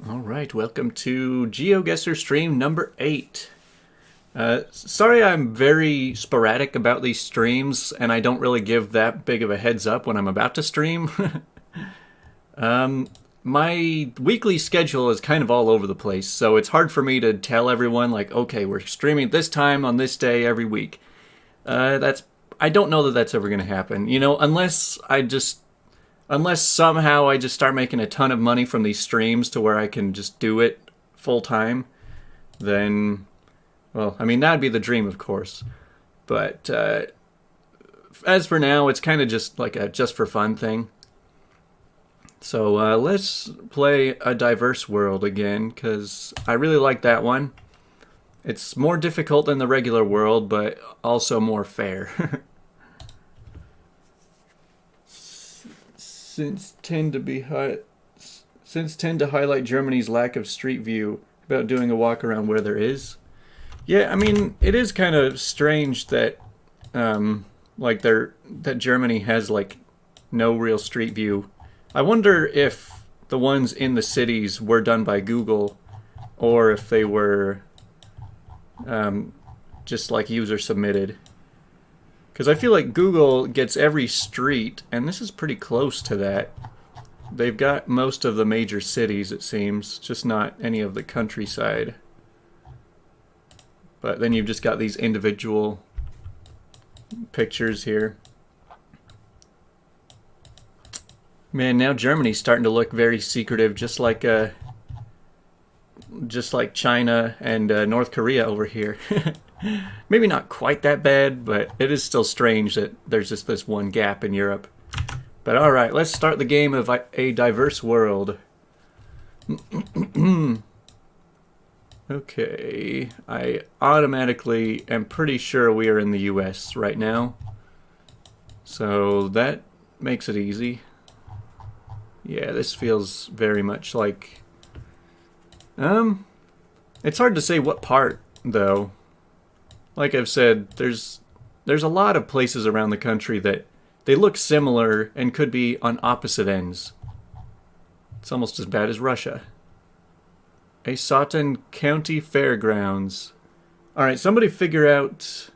Alright, welcome to GeoGuessr stream number 8. Sorry I'm very sporadic about these streams, and I don't really give that big of a heads up when I'm about to stream. My weekly schedule is kind of all over the place, so it's hard for me to tell everyone, like, okay, we're streaming at this time on this day every week. I don't know that that's ever going to happen, unless somehow I just start making a ton of money from these streams to where I can just do it full time, then, well, I mean, that'd be the dream, of course. But as for now, it's kind of just like a just for fun thing. So let's play A Diverse World again, because I really like that one. It's more difficult than the regular world, but also more fair. Since tend to highlight Germany's lack of street view about doing a walk around where there is. Yeah, I mean, it is kind of strange that that Germany has like no real street view. I wonder if the ones in the cities were done by Google or if they were just like user submitted. Because I feel like Google gets every street, and this is pretty close to that. They've got most of the major cities, it seems, just not any of the countryside. But then you've just got these individual pictures here. Man, now Germany's starting to look very secretive, just like China and North Korea over here. Maybe not quite that bad, but it is still strange that there's just this one gap in Europe. But alright, let's start the game of A Diverse World. Okay, I automatically am pretty sure we are in the US right now. So that makes it easy. Yeah, this feels very much like... It's hard to say what part, though. Like I've said, there's a lot of places around the country that they look similar and could be on opposite ends. It's almost as bad as Russia. A Sutton County Fairgrounds. Alright, somebody figure out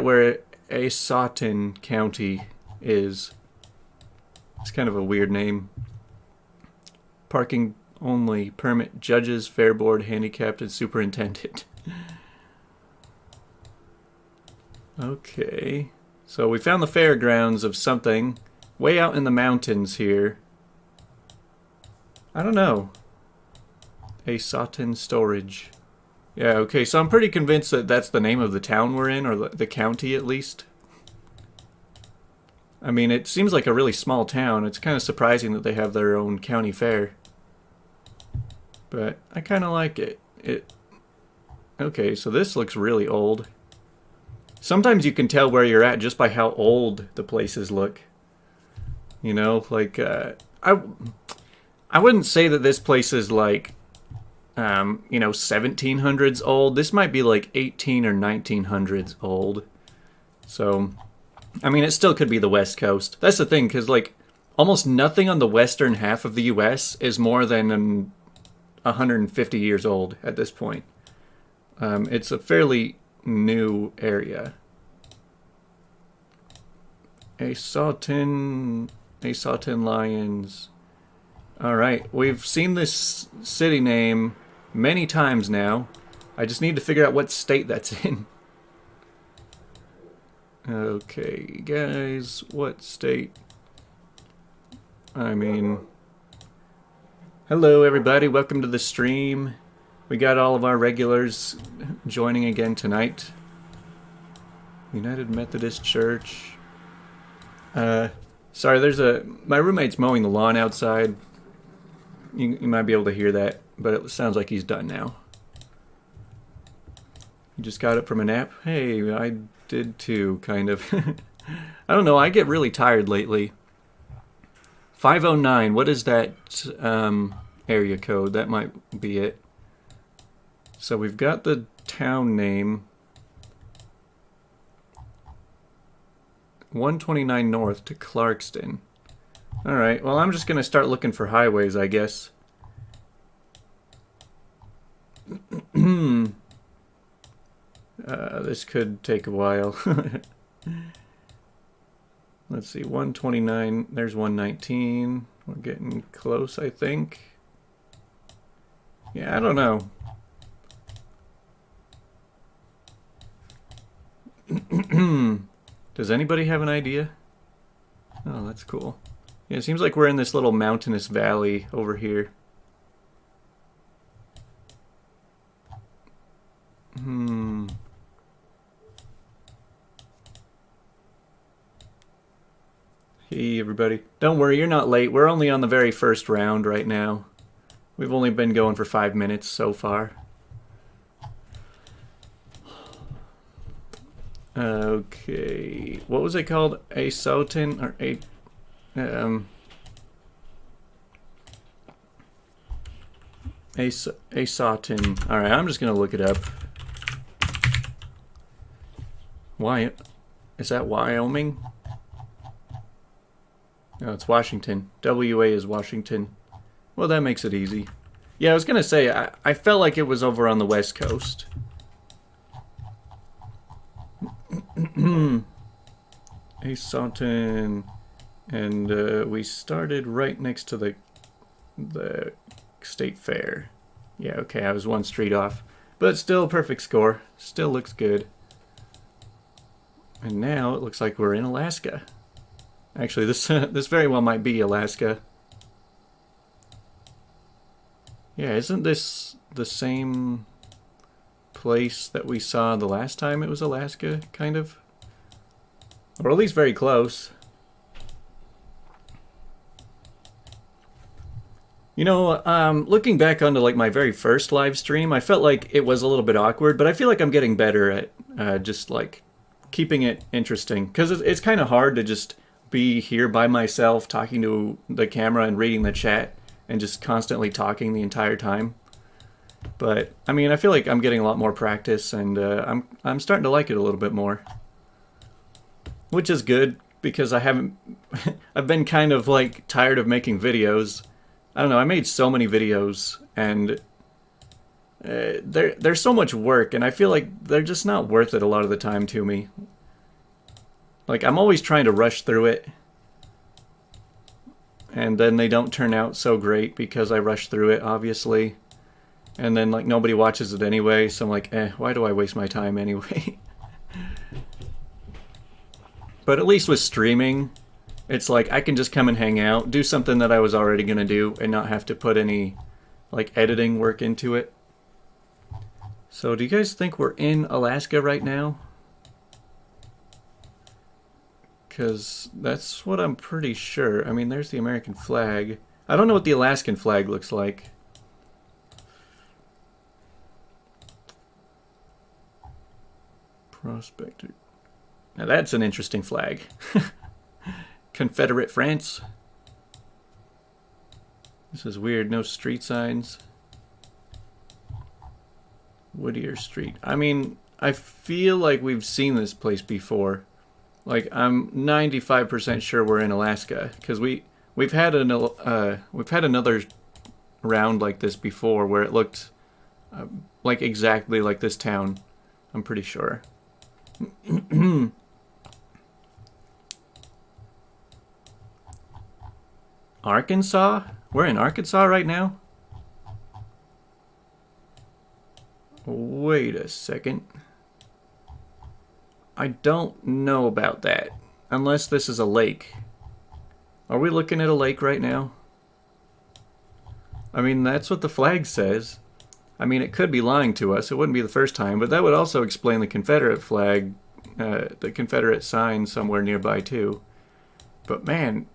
where A Sutton County is. It's kind of a weird name. Parking only, permit, judges, fair board, handicapped, and superintendent. Okay, so we found the fairgrounds of something way out in the mountains here. I don't know. A Sutton Storage. Yeah, okay, so I'm pretty convinced that that's the name of the town we're in, or the county at least. I mean, it seems like a really small town. It's kind of surprising that they have their own county fair. But I kind of like it. Okay, so this looks really old. Sometimes you can tell where you're at just by how old the places look. You know, like, I wouldn't say that this place is like, 1700s old. This might be like 18 or 1900s old. So, I mean, it still could be the West Coast. That's the thing, because, like, almost nothing on the western half of the U.S. is more than 150 years old at this point. It's a fairly new area. A Sutton Lions. Alright, we've seen this city name many times now. I just need to figure out what state that's in. Okay, guys, what state? I mean... Hello everybody, welcome to the stream. We got all of our regulars joining again tonight. United Methodist Church. Sorry, my roommate's mowing the lawn outside. You might be able to hear that, but it sounds like he's done now. You just got up from a nap? Hey, I did too, kind of. I don't know, I get really tired lately. 509, what is that area code? That might be it. So we've got the town name. 129 North to Clarkston. Alright, well, I'm just gonna start looking for highways, I guess. This could take a while. Let's see, 129, there's 119. We're getting close, I think. Yeah, I don't know. Does anybody have an idea? Oh, that's cool. Yeah, it seems like we're in this little mountainous valley over here. Hey, everybody. Don't worry, you're not late. We're only on the very first round right now. We've only been going for 5 minutes so far. Okay, what was it called? Asotin or Asotin. All right, I'm just gonna look it up. Why? Is that Wyoming? No, it's Washington. WA is Washington. Well, that makes it easy. Yeah, I was gonna say I felt like it was over on the West Coast. Asotin, and we started right next to the state fair. Yeah, okay, I was one street off, but still a perfect score. Still looks good. And now it looks like we're in Alaska. Actually, this this very well might be Alaska. Yeah, isn't this the same place that we saw the last time it was Alaska, kind of? Or at least very close. You know, looking back onto like my very first live stream, I felt like it was a little bit awkward, but I feel like I'm getting better at just like keeping it interesting. Because it's kind of hard to just be here by myself talking to the camera and reading the chat and just constantly talking the entire time. But I mean, I feel like I'm getting a lot more practice, and I'm starting to like it a little bit more, which is good because I haven't I've been kind of like tired of making videos. I don't know, I made so many videos, and they're so much work, and I feel like they're just not worth it a lot of the time to me. Like, I'm always trying to rush through it, and then they don't turn out so great because I rush through it, obviously. And then, like, nobody watches it anyway, so I'm like, why do I waste my time anyway? But at least with streaming, it's like I can just come and hang out, do something that I was already going to do, and not have to put any, like, editing work into it. So, do you guys think we're in Alaska right now? Because that's what I'm pretty sure. I mean, there's the American flag. I don't know what the Alaskan flag looks like. Prospector. Now that's an interesting flag. Confederate France. This is weird. No street signs. Whittier Street. I mean, I feel like we've seen this place before. Like, I'm 95% sure we're in Alaska because we've had another round like this before where it looked like exactly like this town. I'm pretty sure. Arkansas? We're in Arkansas right now? Wait a second. I don't know about that. Unless this is a lake. Are we looking at a lake right now? I mean, that's what the flag says. I mean, it could be lying to us. It wouldn't be the first time, but that would also explain the Confederate flag, the Confederate sign somewhere nearby too. But man,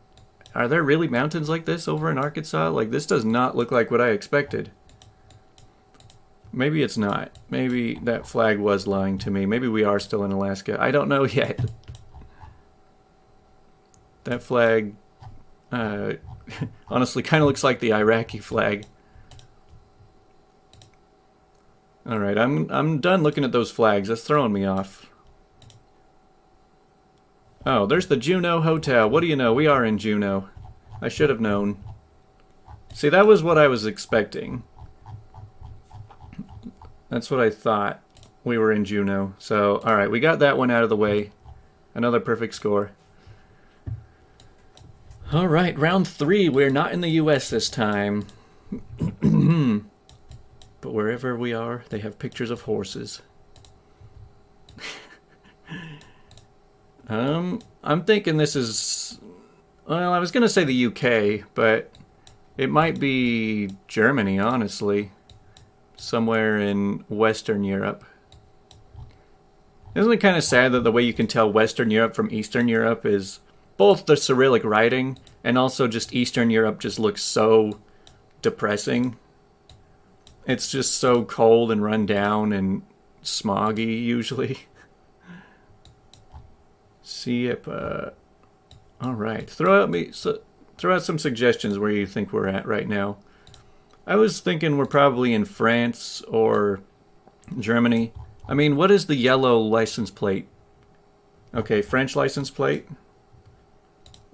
are there really mountains like this over in Arkansas? Like, this does not look like what I expected. Maybe it's not. Maybe that flag was lying to me. Maybe we are still in Alaska. I don't know yet. That flag, honestly, kind of looks like the Iraqi flag. All right, I'm done looking at those flags. That's throwing me off. Oh, there's the Juneau Hotel. What do you know? We are in Juneau. I should have known. See, that was what I was expecting. That's what I thought. We were in Juneau. So, alright, we got that one out of the way. Another perfect score. Alright, round 3. We're not in the US this time. But wherever we are, they have pictures of horses. I'm thinking this is... Well, I was going to say the UK, but it might be Germany, honestly. Somewhere in Western Europe. Isn't it kind of sad that the way you can tell Western Europe from Eastern Europe is both the Cyrillic writing and also just Eastern Europe just looks so depressing? It's just so cold and run down and smoggy usually. See if all right, throw out some suggestions where you think we're at right now. I was thinking we're probably in France or Germany. I mean, what is the yellow license plate? Okay, French license plate.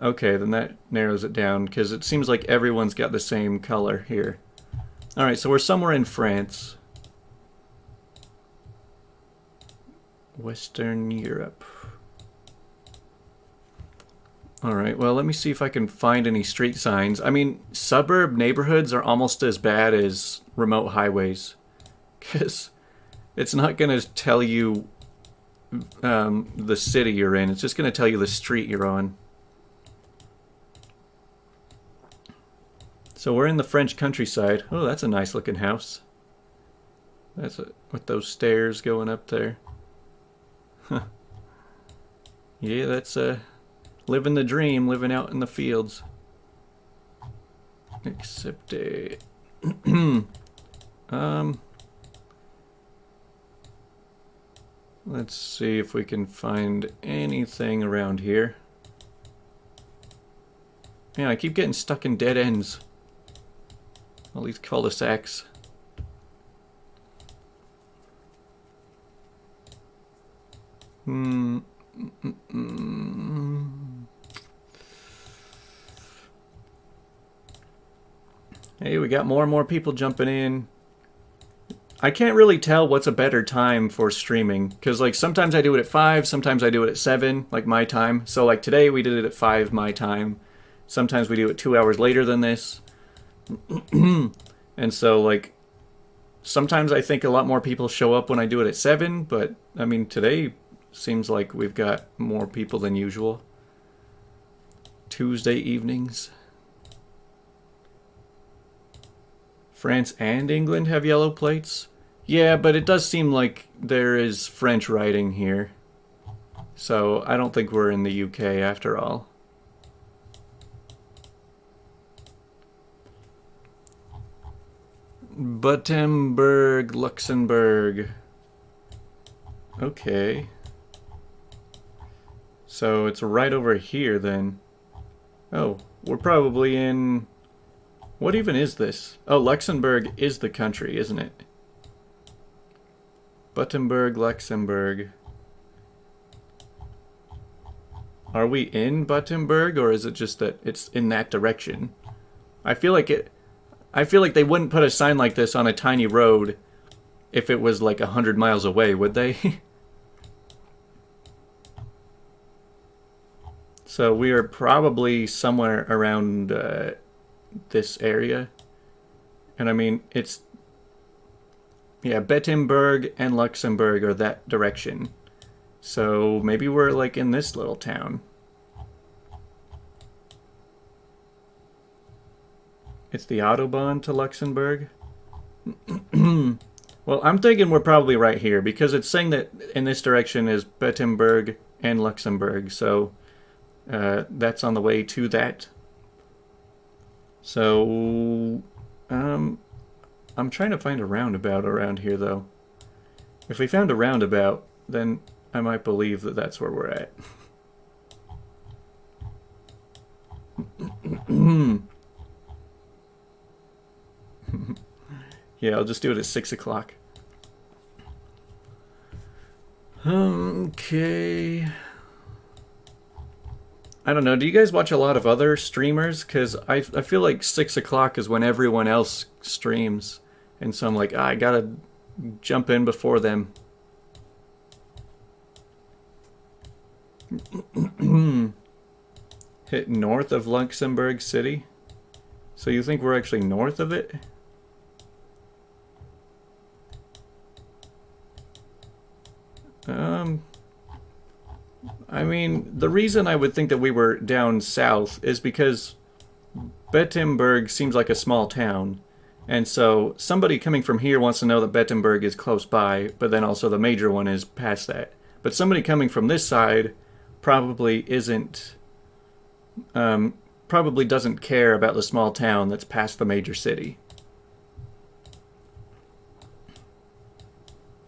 Okay, then that narrows it down because it seems like everyone's got the same color here. Alright, so we're somewhere in France. Western Europe. Alright, well, let me see if I can find any street signs. I mean, suburb neighborhoods are almost as bad as remote highways. Because it's not going to tell you the city you're in. It's just going to tell you the street you're on. So we're in the French countryside. Oh, that's a nice looking house. That's with those stairs going up there. Huh. Yeah, that's living the dream, living out in the fields. Except let's see if we can find anything around here. Man, I keep getting stuck in dead ends. All these cul-de-sacs. Hey, we got more and more people jumping in. I can't really tell what's a better time for streaming, because like sometimes I do it at 5, sometimes I do it at 7, like my time. So like today we did it at 5 my time. Sometimes we do it 2 hours later than this. And so like sometimes I think a lot more people show up when I do it at 7, but I mean today seems like we've got more people than usual. Tuesday evenings. France and England have yellow plates? Yeah, but it does seem like there is French writing here. So I don't think we're in the UK after all. Battenberg, Luxembourg. Okay. So it's right over here then. Oh, we're probably in... What even is this? Oh, Luxembourg is the country, isn't it? Battenberg, Luxembourg. Are we in Battenberg, or is it just that it's in that direction? I feel like they wouldn't put a sign like this on a tiny road if it was like 100 miles away, would they? So we are probably somewhere around this area. And I mean, it's... Yeah, Battenberg and Luxembourg are that direction. So maybe we're like in this little town. It's the Autobahn to Luxembourg. Well, I'm thinking we're probably right here because it's saying that in this direction is Battenberg and Luxembourg. So that's on the way to that. So I'm trying to find a roundabout around here, though. If we found a roundabout, then I might believe that that's where we're at. Yeah, I'll just do it at 6 o'clock. Okay. I don't know. Do you guys watch a lot of other streamers? Because I feel like 6 o'clock is when everyone else streams. And so I'm like, I gotta jump in before them. Hit north of Luxembourg City. So you think we're actually north of it? I mean, the reason I would think that we were down south is because Bettemberg seems like a small town. And so somebody coming from here wants to know that Bettemberg is close by, but then also the major one is past that. But somebody coming from this side probably isn't, probably doesn't care about the small town that's past the major city.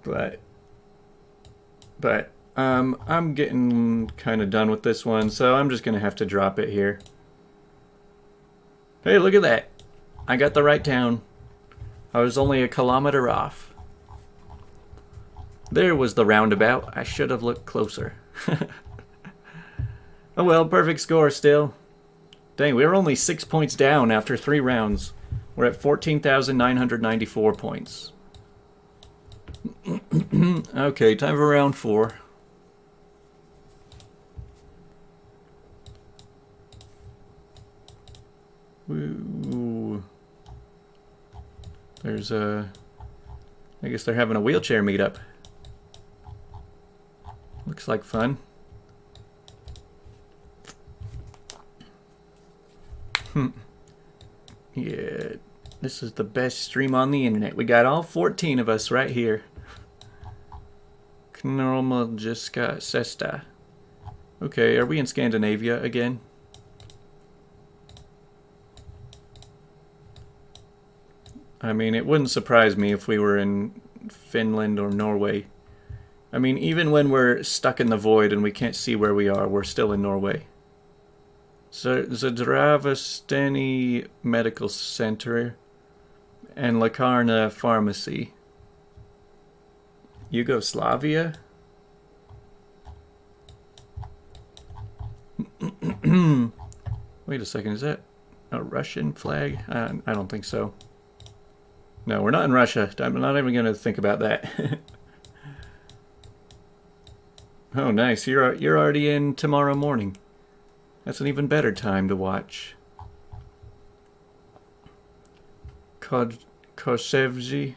But I'm getting kind of done with this one, so I'm just going to have to drop it here. Hey, look at that. I got the right town. I was only a kilometer off. There was the roundabout. I should have looked closer. Oh well, perfect score still. Dang, we were only 6 points down after 3 rounds. We're at 14,994 points. Okay, time for round 4. Woo. There's a... I guess they're having a wheelchair meetup. Looks like fun. Yeah, this is the best stream on the internet. We got all 14 of us right here. Knormaljiska Sesta. Okay, are we in Scandinavia again? I mean, it wouldn't surprise me if we were in Finland or Norway. I mean, even when we're stuck in the void and we can't see where we are, we're still in Norway. Zdravstveni Medical Center and Lakarna Pharmacy. Yugoslavia? Wait a second, is that a Russian flag? I don't think so. No, we're not in Russia. I'm not even going to think about that. Oh, nice. You're already in tomorrow morning. That's an even better time to watch. Kosevji.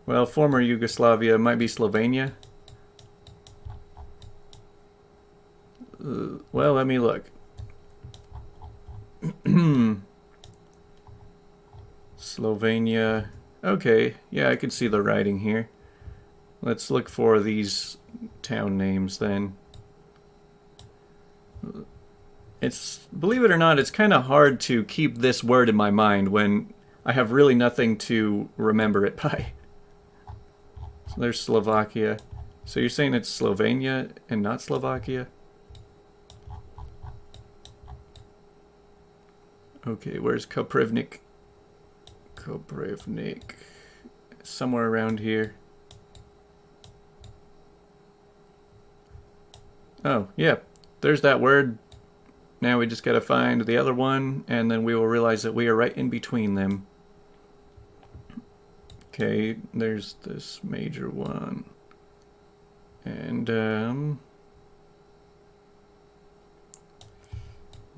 Well, former Yugoslavia might be Slovenia. Well, let me look. Slovenia. Okay, yeah, I can see the writing here. Let's look for these town names then. It's, believe it or not, it's kind of hard to keep this word in my mind when I have really nothing to remember it by. So there's Slovakia. So you're saying it's Slovenia and not Slovakia? Okay, where's Koprivnik? Koprivnik. Somewhere around here. Oh, yeah. There's that word. Now we just gotta find the other one, and then we will realize that we are right in between them. Okay, there's this major one. And,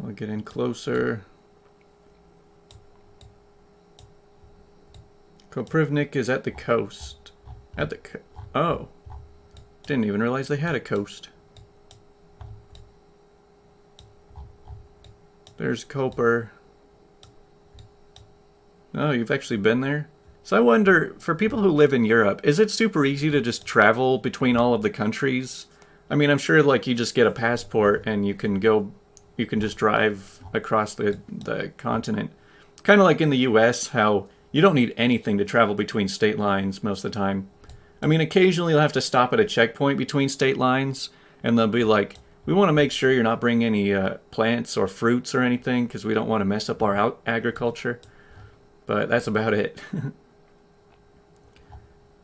I'll get in closer. Koprivnik is at the coast. Oh. Didn't even realize they had a coast. There's Koper. Oh, you've actually been there? So I wonder, for people who live in Europe, is it super easy to just travel between all of the countries? I mean, I'm sure like you just get a passport and you can just drive across the continent. Kind of like in the US, how you don't need anything to travel between state lines most of the time. I mean, occasionally you'll have to stop at a checkpoint between state lines, and they'll be like, we want to make sure you're not bringing any plants or fruits or anything, because we don't want to mess up our agriculture. But that's about it.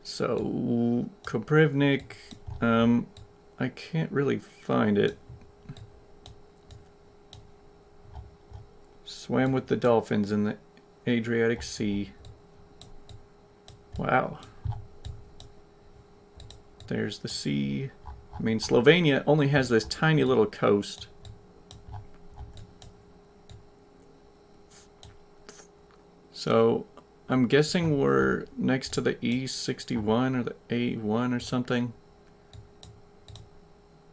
So, Koprivnik, I can't really find it. Swam with the dolphins in the Adriatic Sea. Wow. There's the sea. I mean, Slovenia only has this tiny little coast. So, I'm guessing we're next to the E61 or the A1 or something.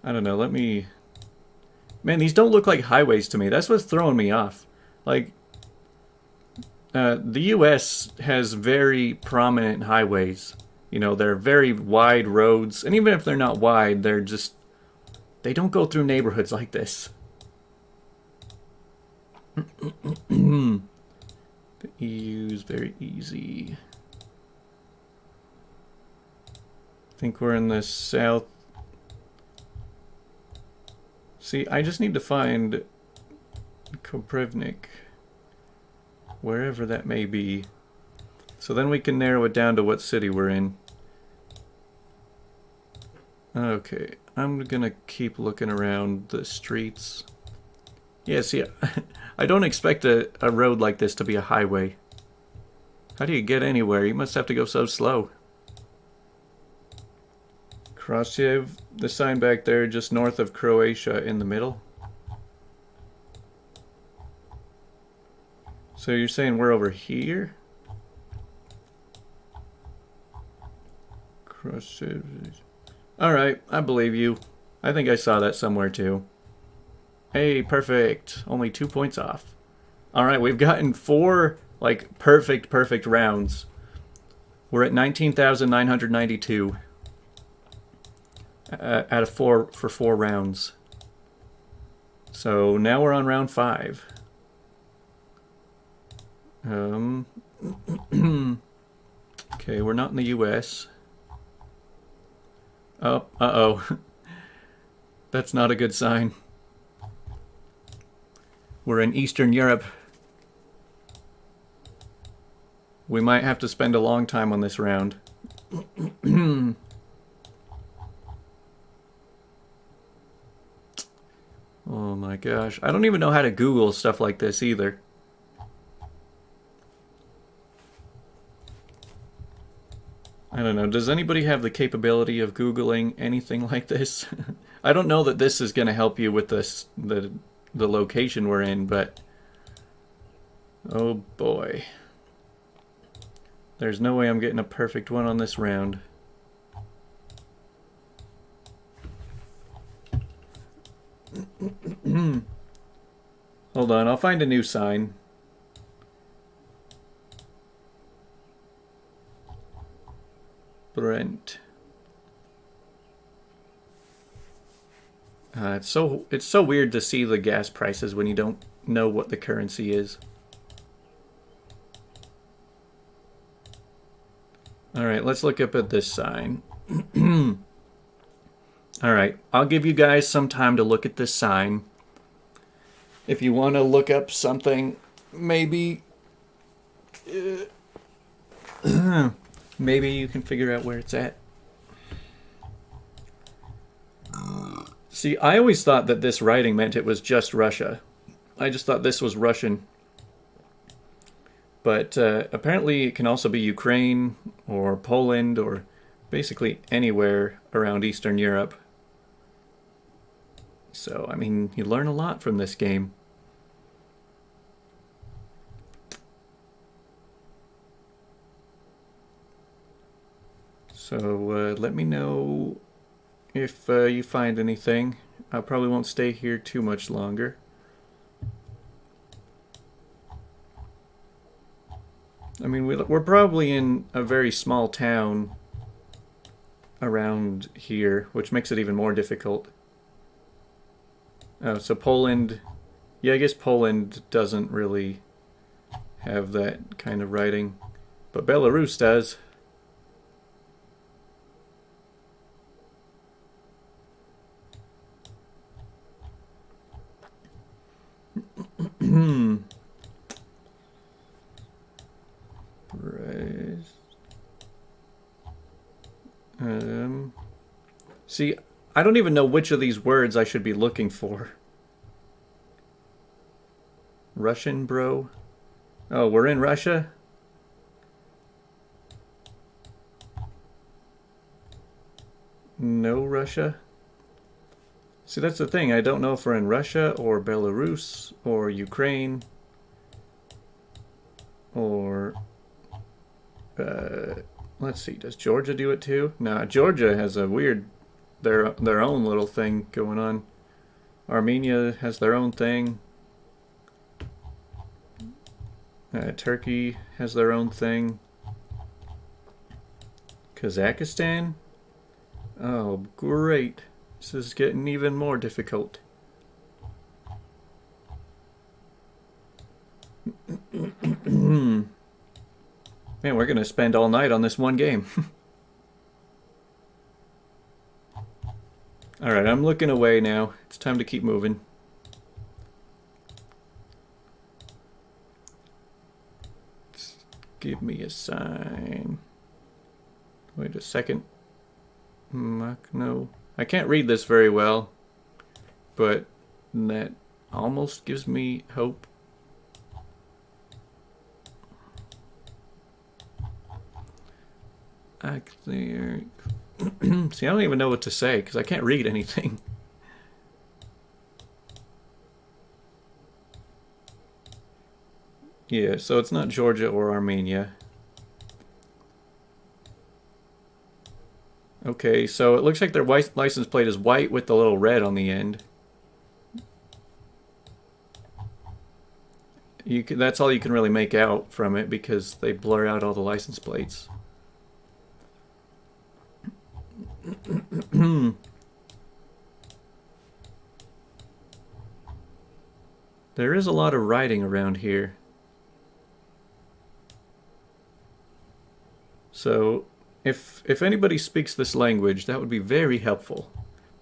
I don't know, let me... Man, these don't look like highways to me. That's what's throwing me off. Like, the US has very prominent highways. You know, they're very wide roads. And even if they're not wide, they're just... They don't go through neighborhoods like this. The EU's very easy. I think we're in the south. See, I just need to find Koprivnik, wherever that may be. So then we can narrow it down to what city we're in. Okay, I'm gonna keep looking around the streets. Yeah, see, I don't expect a road like this to be a highway. How do you get anywhere? You must have to go so slow. Krasjev, the sign back there just north of Croatia in the middle. So you're saying we're over here? Krasjev. Alright, I believe you. I think I saw that somewhere too. Hey, perfect. Only 2 points off. Alright, we've gotten 4, like, perfect rounds. We're at 19,992. Out of 4 for 4 rounds. So now we're on round 5. Okay, we're not in the US. Oh, uh-oh. That's not a good sign. We're in Eastern Europe. We might have to spend a long time on this round. Oh my gosh. I don't even know how to Google stuff like this either. I don't know. Does anybody have the capability of Googling anything like this? I don't know that this is going to help you with this, the location we're in, but... Oh boy. There's no way I'm getting a perfect one on this round. Hold on, I'll find a new sign. Brent. It's so weird to see the gas prices when you don't know what the currency is. Alright, let's look up at this sign. Alright, I'll give you guys some time to look at this sign. If you want to look up something, maybe... maybe you can figure out where it's at. See, I always thought that this writing meant it was just Russia. I just thought this was Russian. But apparently it can also be Ukraine or Poland or basically anywhere around Eastern Europe. So, I mean, you learn a lot from this game. So, let me know if you find anything. I probably won't stay here too much longer. I mean, we're probably in a very small town around here, which makes it even more difficult. Oh, so Poland... Yeah, I guess Poland doesn't really have that kind of writing. But Belarus does. See, I don't even know which of these words I should be looking for. Russian bro. Oh, we're in Russia? No Russia? See, that's the thing. I don't know if we're in Russia or Belarus or Ukraine or... let's see. Does Georgia do it too? No, Georgia has a weird... their own little thing going on. Armenia has their own thing. Turkey has their own thing. Kazakhstan? Oh, great. This is getting even more difficult. Man, we're going to spend all night on this one game. Alright, I'm looking away now. It's time to keep moving. Give me a sign. Wait a second. No. I can't read this very well, but that almost gives me hope. There. See, I don't even know what to say because I can't read anything. Yeah, so it's not Georgia or Armenia. Okay, so it looks like their license plate is white with the little red on the end. That's all you can really make out from it because they blur out all the license plates. There is a lot of writing around here. So, if anybody speaks this language, that would be very helpful.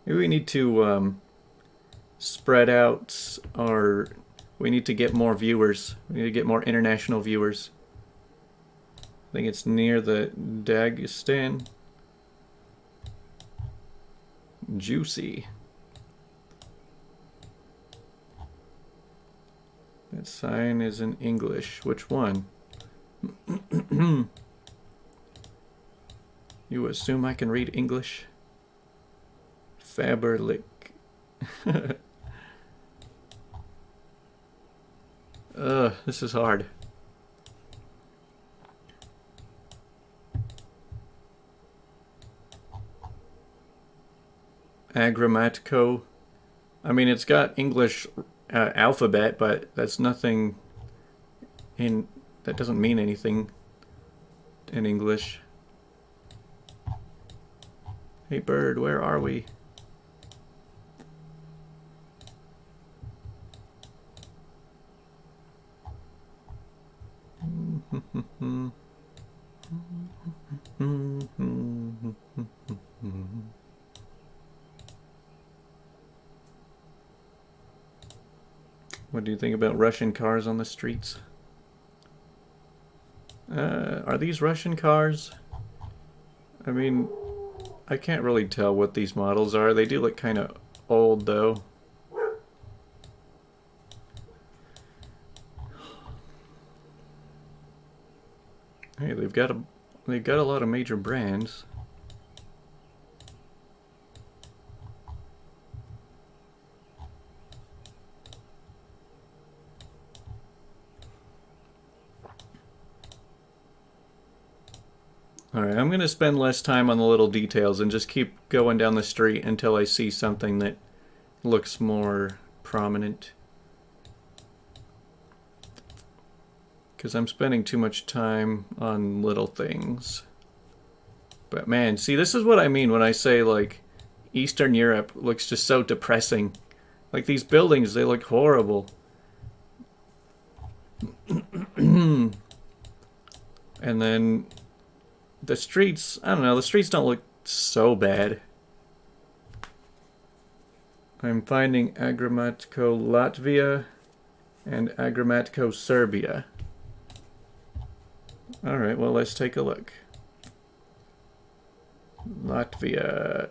Maybe we need to spread out our... We need to get more viewers. We need to get more international viewers. I think it's near the Dagestan. Juicy. That sign is in English. Which one? You assume I can read English? Faberlic. This is hard. Agramatico. I mean, it's got English alphabet, but that's nothing in... That doesn't mean anything in English. Hey bird, where are we? What do you think about Russian cars on the streets? Are these Russian cars? I mean, I can't really tell what these models are. They do look kind of old, though. Hey, they've got a lot of major brands. Alright, I'm going to spend less time on the little details and just keep going down the street until I see something that looks more prominent. Because I'm spending too much time on little things. But man, see, this is what I mean when I say, like, Eastern Europe looks just so depressing. Like, these buildings, they look horrible. And then... the streets, I don't know, the streets don't look so bad. I'm finding Agramatico Latvia and Agramatico Serbia. Alright, well, let's take a look. Latvia.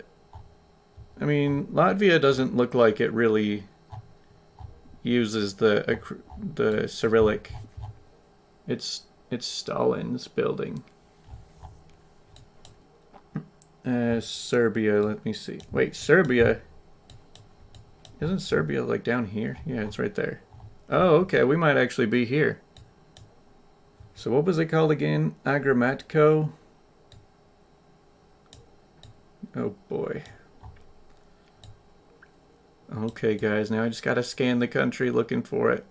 I mean, Latvia doesn't look like it really uses the Cyrillic. It's Stalin's building. Serbia, let me see. Wait, Serbia? Isn't Serbia like down here? Yeah, it's right there. Oh, okay, we might actually be here. So what was it called again? Agramatko? Oh boy. Okay, guys, now I just gotta scan the country looking for it.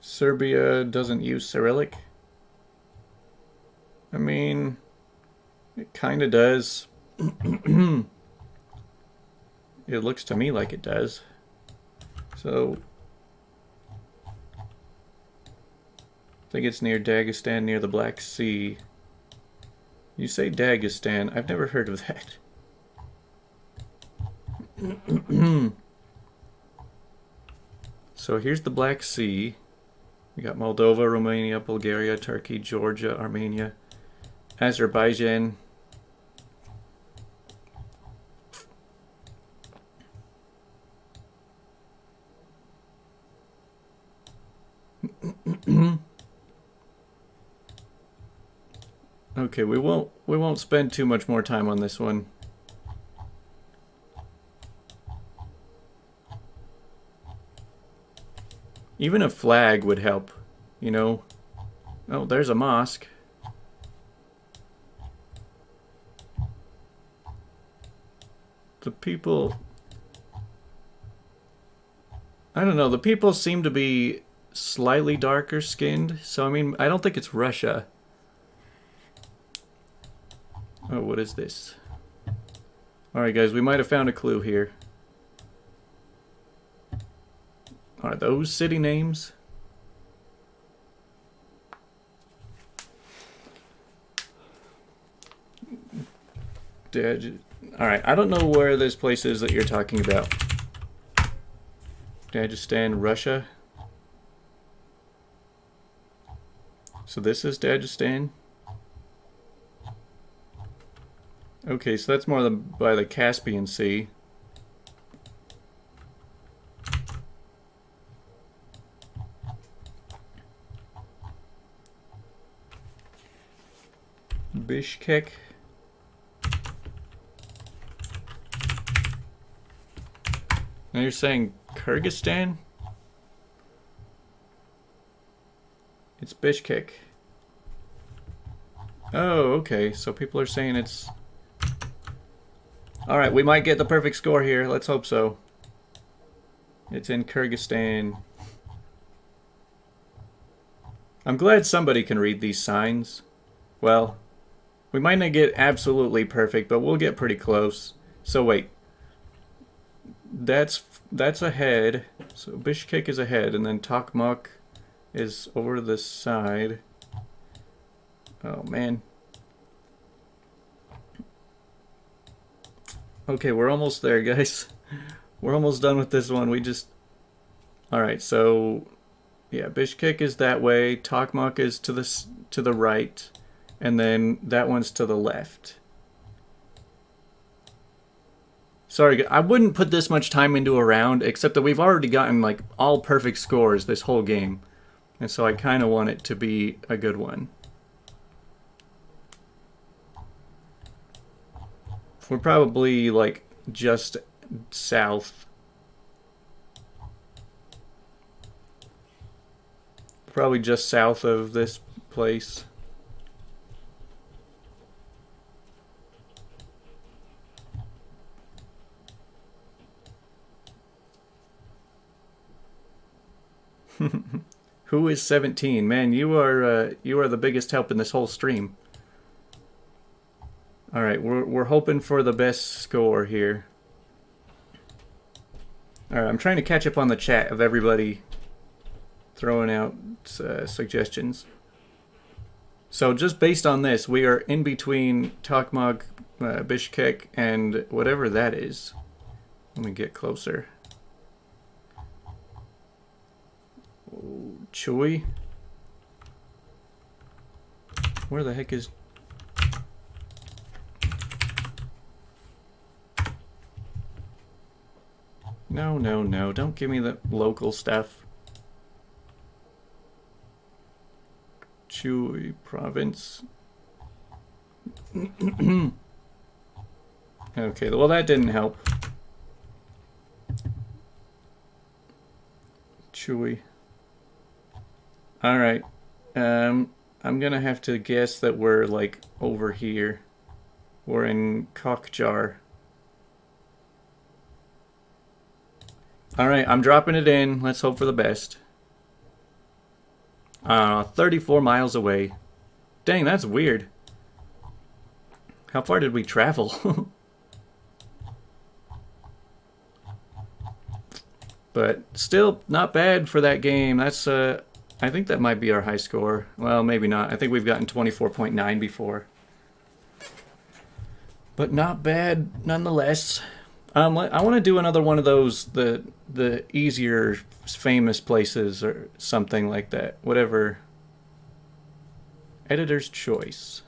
Serbia doesn't use Cyrillic? I mean, it kind of does. It looks to me like it does. So, I think it's near Dagestan, near the Black Sea. You say Dagestan. I've never heard of that. So here's the Black Sea. We got Moldova, Romania, Bulgaria, Turkey, Georgia, Armenia, Azerbaijan. Okay, we won't spend too much more time on this one. Even a flag would help, you know. Oh, there's a mosque. The people, I don't know, the people seem to be slightly darker skinned, so I mean, I don't think it's Russia. Oh, what is this? Alright guys, we might have found a clue here. Are those city names? Alright, I don't know where this place is that you're talking about. Dagestan, Russia. So this is Dagestan. Okay, so that's more by the Caspian Sea. Bishkek. Now you're saying Kyrgyzstan? It's Bishkek. Oh, okay. So people are saying it's... Alright, we might get the perfect score here. Let's hope so. It's in Kyrgyzstan. I'm glad somebody can read these signs. Well, we might not get absolutely perfect, but we'll get pretty close. So wait. That's ahead. So Bishkek is ahead, and then Tokmak is over the side. Oh man. Okay, we're almost there, guys. We're almost done with this one. We just... Alright, so... Yeah, Bishkek is that way. Tokmak is to the right. And then that one's to the left. Sorry, I wouldn't put this much time into a round, except that we've already gotten, like, all perfect scores this whole game. And so I kind of want it to be a good one. We're probably, like, just south. Probably just south of this place. Who is 17? Man, you are the biggest help in this whole stream. All right, we're hoping for the best score here. All right, I'm trying to catch up on the chat of everybody throwing out suggestions. So just based on this, we are in between Tokmak, Bishkek, and whatever that is. Let me get closer. Oh, Chewy. Where the heck is... No, no, no. Don't give me the local stuff. Chewy province. Okay, well that didn't help. Chewy. Alright. I'm gonna have to guess that we're like over here. We're in Cockjar. Alright, I'm dropping it in. Let's hope for the best. 34 miles away. Dang, that's weird. How far did we travel? But still not bad for that game. That's I think that might be our high score. Well, maybe not. I think we've gotten 24.9 before. But not bad nonetheless. I want to do another one of those, the easier famous places or something like that. Whatever. Editor's choice.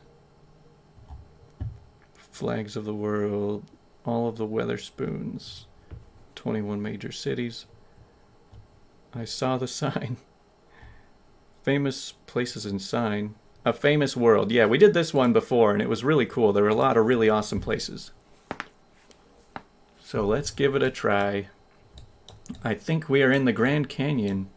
Flags of the world. All of the Weatherspoons. 21 major cities. I saw the sign. Famous places and sign. A famous world. Yeah, we did this one before and it was really cool. There were a lot of really awesome places. So let's give it a try. I think we are in the Grand Canyon.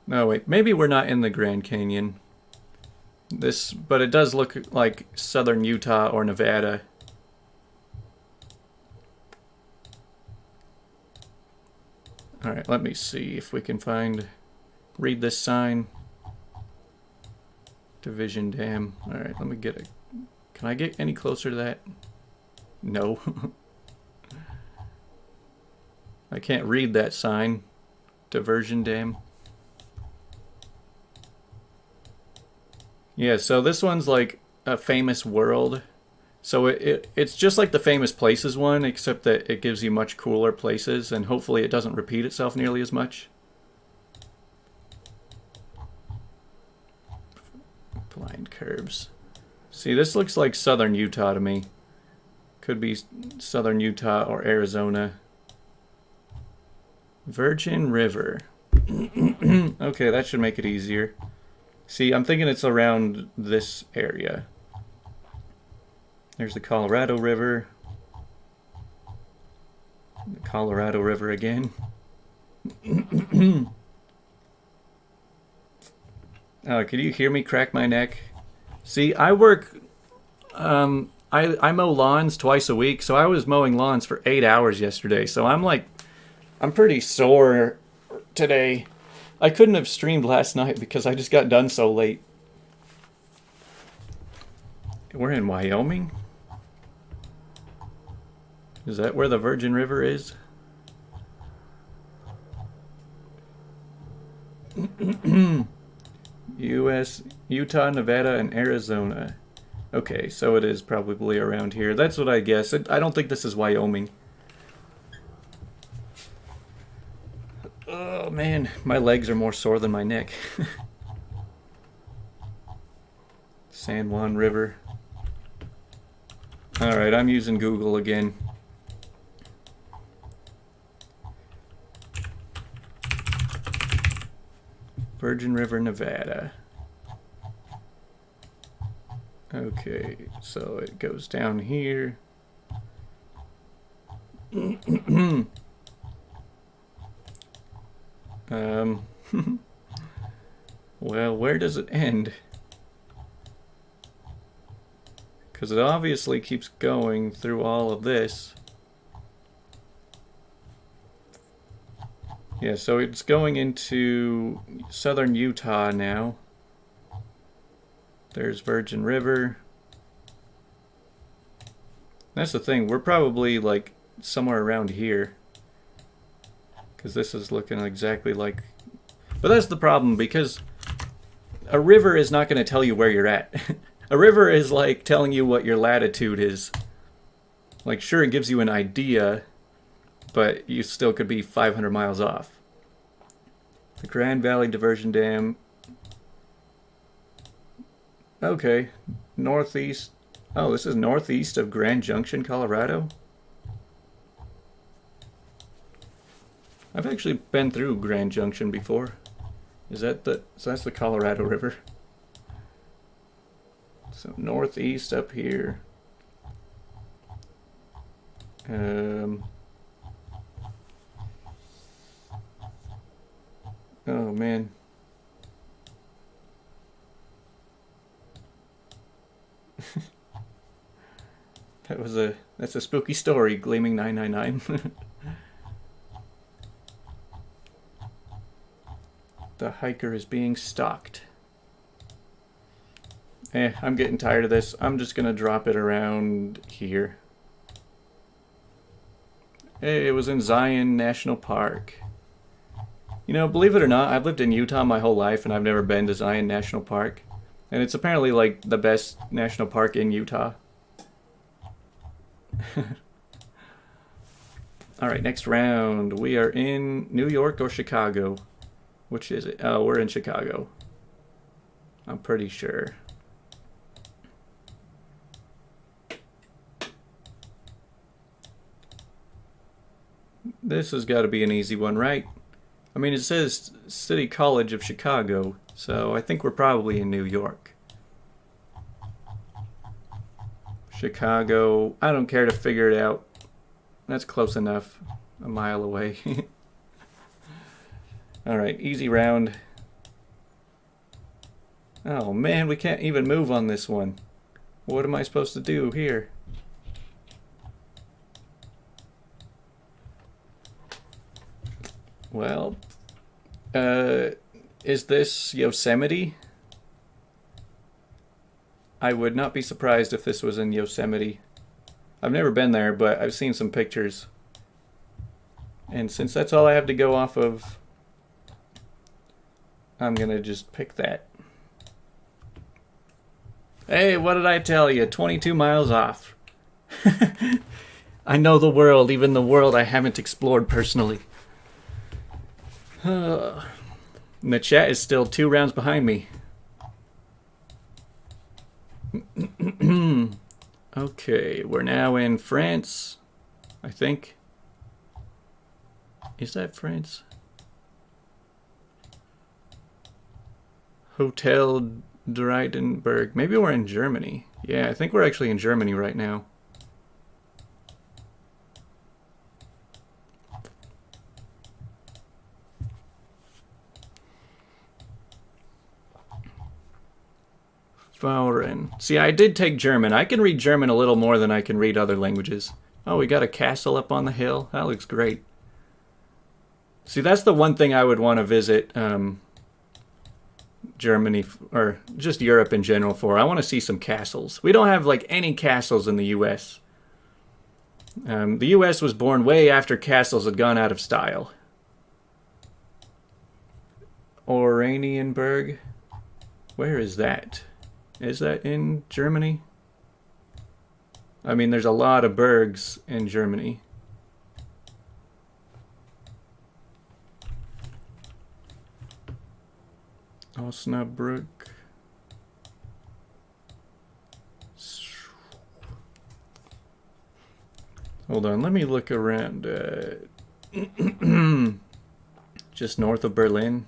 No, wait. Maybe we're not in the Grand Canyon. But it does look like southern Utah or Nevada. Alright, let me see if we can read this sign. Division Dam. Alright, let me get a... Can I get any closer to that? No. I can't read that sign. Diversion Dam. Yeah, so this one's like a famous world. So it's just like the famous places one, except that it gives you much cooler places, and hopefully it doesn't repeat itself nearly as much. Blind curves. See, this looks like southern Utah to me. Could be southern Utah or Arizona. Virgin River. Okay, that should make it easier. See, I'm thinking it's around this area. There's the Colorado River. The Colorado River again. Oh, could you hear me crack my neck? See, I work... I mow lawns twice a week, so I was mowing lawns for 8 hours yesterday. So I'm pretty sore today. I couldn't have streamed last night because I just got done so late. We're in Wyoming? Is that where the Virgin River is? U.S., Utah, Nevada, and Arizona. Okay, so it is probably around here. That's what I guess. I don't think this is Wyoming. Oh man, my legs are more sore than my neck. San Juan River. Alright, I'm using Google again. Virgin River, Nevada. Okay, so it goes down here. Well, where does it end? Because it obviously keeps going through all of this. Yeah, so it's going into southern Utah now. There's Virgin River. That's the thing, we're probably like somewhere around here. Because this is looking exactly like... But that's the problem, because a river is not going to tell you where you're at. A river is like telling you what your latitude is. Like, sure, it gives you an idea, but you still could be 500 miles off. The Grand Valley Diversion Dam. Okay, northeast. Oh, this is northeast of Grand Junction, Colorado. I've actually been through Grand Junction before. Is that the... So that's the Colorado River. So northeast up here. Oh man. That's a spooky story, Gleaming 999. The hiker is being stalked. I'm getting tired of this. I'm just gonna drop it around here. Hey, it was in Zion National Park. You know, believe it or not, I've lived in Utah my whole life and I've never been to Zion National Park. And it's apparently like the best national park in Utah. Alright, next round. We are in New York or Chicago. Which is it? Oh, we're in Chicago. I'm pretty sure. This has got to be an easy one, right? I mean, it says City College of Chicago, so I think we're probably in New York. Chicago. I don't care to figure it out. That's close enough. A mile away. Alright, easy round. Oh man, we can't even move on this one. What am I supposed to do here? Well, is this Yosemite? I would not be surprised if this was in Yosemite. I've never been there, but I've seen some pictures. And since that's all I have to go off of, I'm gonna just pick that. Hey, what did I tell you? 22 miles off. I know the world, even the world I haven't explored personally. And the chat is still 2 rounds behind me. Okay, we're now in France, I think. Is that France? Hotel Dreidenberg. Maybe we're in Germany. Yeah, I think we're actually in Germany right now. Foreign. See, I did take German. I can read German a little more than I can read other languages. Oh, we got a castle up on the hill. That looks great. See, that's the one thing I would want to visit Germany, or just Europe in general for. I want to see some castles. We don't have like any castles in the U.S. The U.S. was born way after castles had gone out of style. Oranienburg. Where is that? Is that in Germany? I mean, there's a lot of burgs in Germany. Osnabrück. Hold on, let me look around. Just north of Berlin.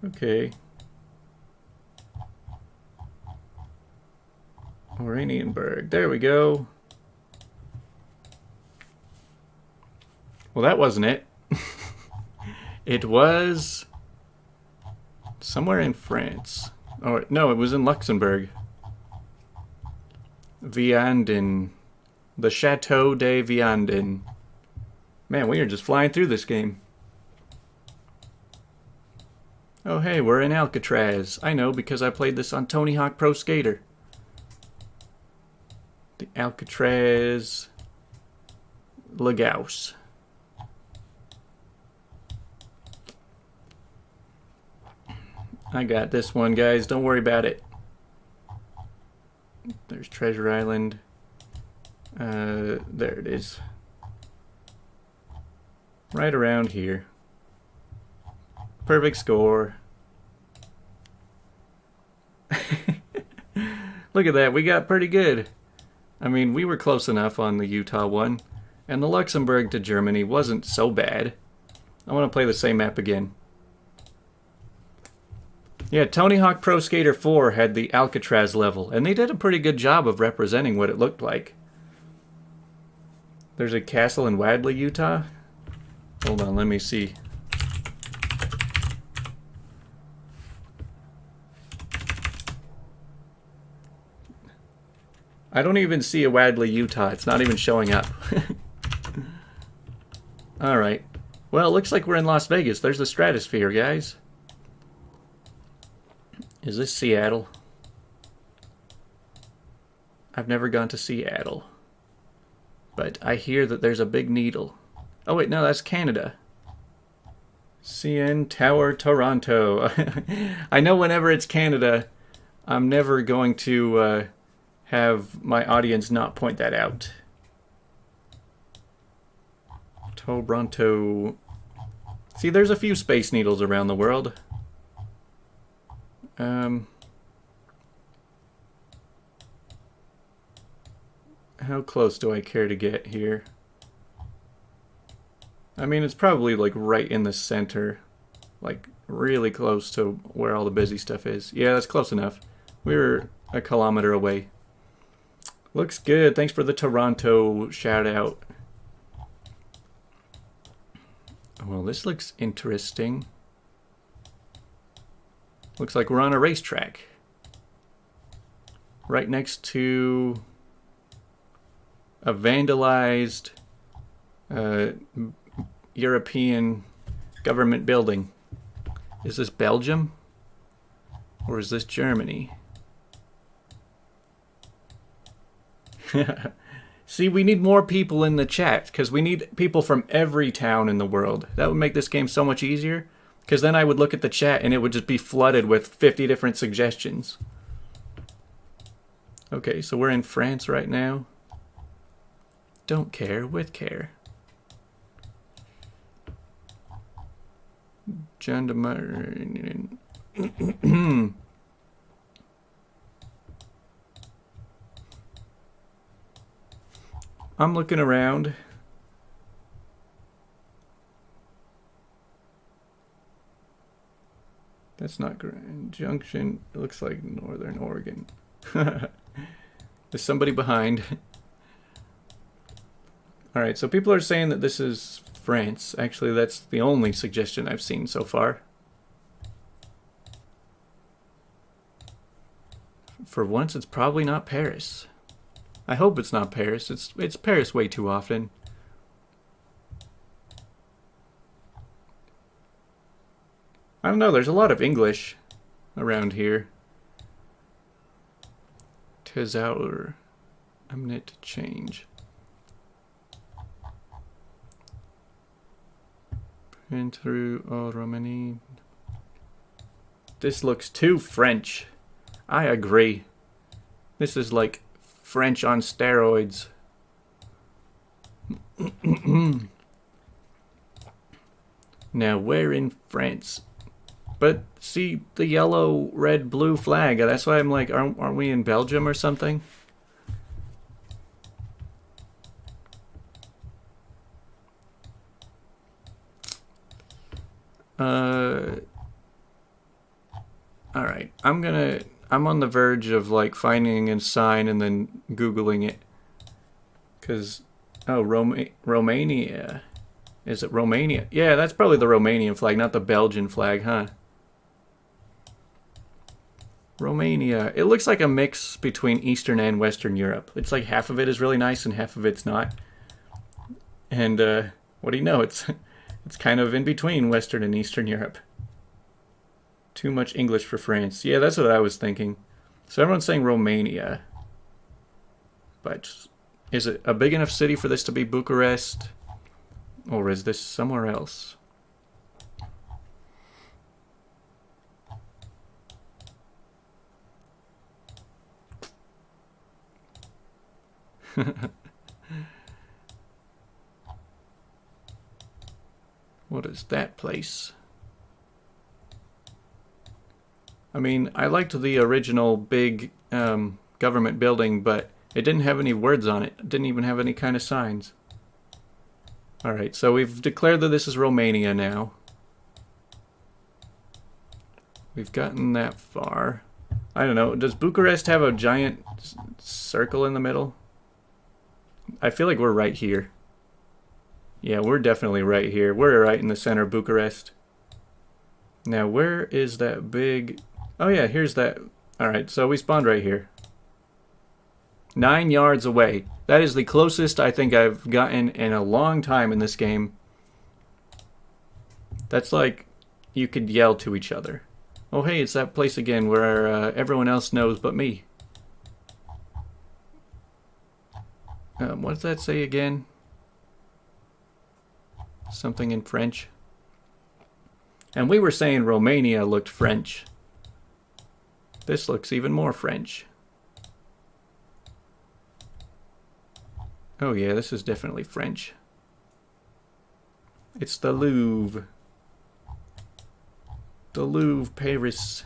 Okay. Oranienburg. There we go. Well, that wasn't it. It was somewhere in France. Or no, it was in Luxembourg. Vianden. The Chateau de Vianden. Man, we are just flying through this game. Oh hey, we're in Alcatraz. I know because I played this on Tony Hawk Pro Skater. The Alcatraz Lagos. I got this one, guys. Don't worry about it. There's Treasure Island. There it is. Right around here. Perfect score. Look at that, we got pretty good. I mean, we were close enough on the Utah one, and the Luxembourg to Germany wasn't so bad. I want to play the same map again. Yeah, Tony Hawk Pro Skater 4 had the Alcatraz level, and they did a pretty good job of representing what it looked like. There's a castle in Wadley, Utah. Hold on, let me see. I don't even see a Wadley, Utah. It's not even showing up. Alright. Well, it looks like we're in Las Vegas. There's the stratosphere, guys. Is this Seattle? I've never gone to Seattle. But I hear that there's a big needle. Oh wait, no, that's Canada. CN Tower, Toronto. I know whenever it's Canada, I'm never going to have my audience not point that out. Toronto. See, there's a few space needles around the world. How close do I care to get here? I mean, it's probably like right in the center. Like really close to where all the busy stuff is. Yeah, that's close enough. We're a kilometer away. Looks good. Thanks for the Toronto shout out. Well, this looks interesting. Looks like we're on a racetrack. Right next to a vandalized European government building. Is this Belgium? Or is this Germany? See, we need more people in the chat, because we need people from every town in the world. That would make this game so much easier, because then I would look at the chat and it would just be flooded with 50 different suggestions. Okay, so we're in France right now. Don't care with care. Gendarmerie. I'm looking around. That's not Grand Junction. It looks like Northern Oregon. There's somebody behind. Alright, so people are saying that this is France. Actually, that's the only suggestion I've seen so far. For once, it's probably not Paris. I hope it's not Paris. It's Paris way too often. I don't know, there's a lot of English around here. 'Tis our imminent change. And through Romani. This looks too French. I agree. This is like French on steroids. Now, we're in France. But see the yellow, red, blue flag. That's why I'm like, aren't we in Belgium or something? Alright, I'm on the verge of like finding a sign and then Googling it. Cause, oh, Romania. Is it Romania? Yeah, that's probably the Romanian flag, not the Belgian flag, huh? Romania. It looks like a mix between Eastern and Western Europe. It's like half of it is really nice and half of it's not. And what do you know? It's kind of in between Western and Eastern Europe. Too much English for France. Yeah, that's what I was thinking. So everyone's saying Romania. But is it a big enough city for this to be Bucharest? Or is this somewhere else? What is that place? I mean, I liked the original big government building, but it didn't have any words on it. It didn't even have any kind of signs. Alright, so we've declared that this is Romania now. We've gotten that far. I don't know, does Bucharest have a giant circle in the middle? I feel like we're right here. Yeah, we're definitely right here. We're right in the center of Bucharest. Now, where is that big... Oh yeah, here's that. Alright, so we spawned right here. 9 yards away. That is the closest I think I've gotten in a long time in this game. That's like you could yell to each other. Oh hey, it's that place again where everyone else knows but me. What does that say again? Something in French. And we were saying Romania looked French. This looks even more French. Oh yeah, this is definitely French. It's the Louvre. The Louvre, Paris.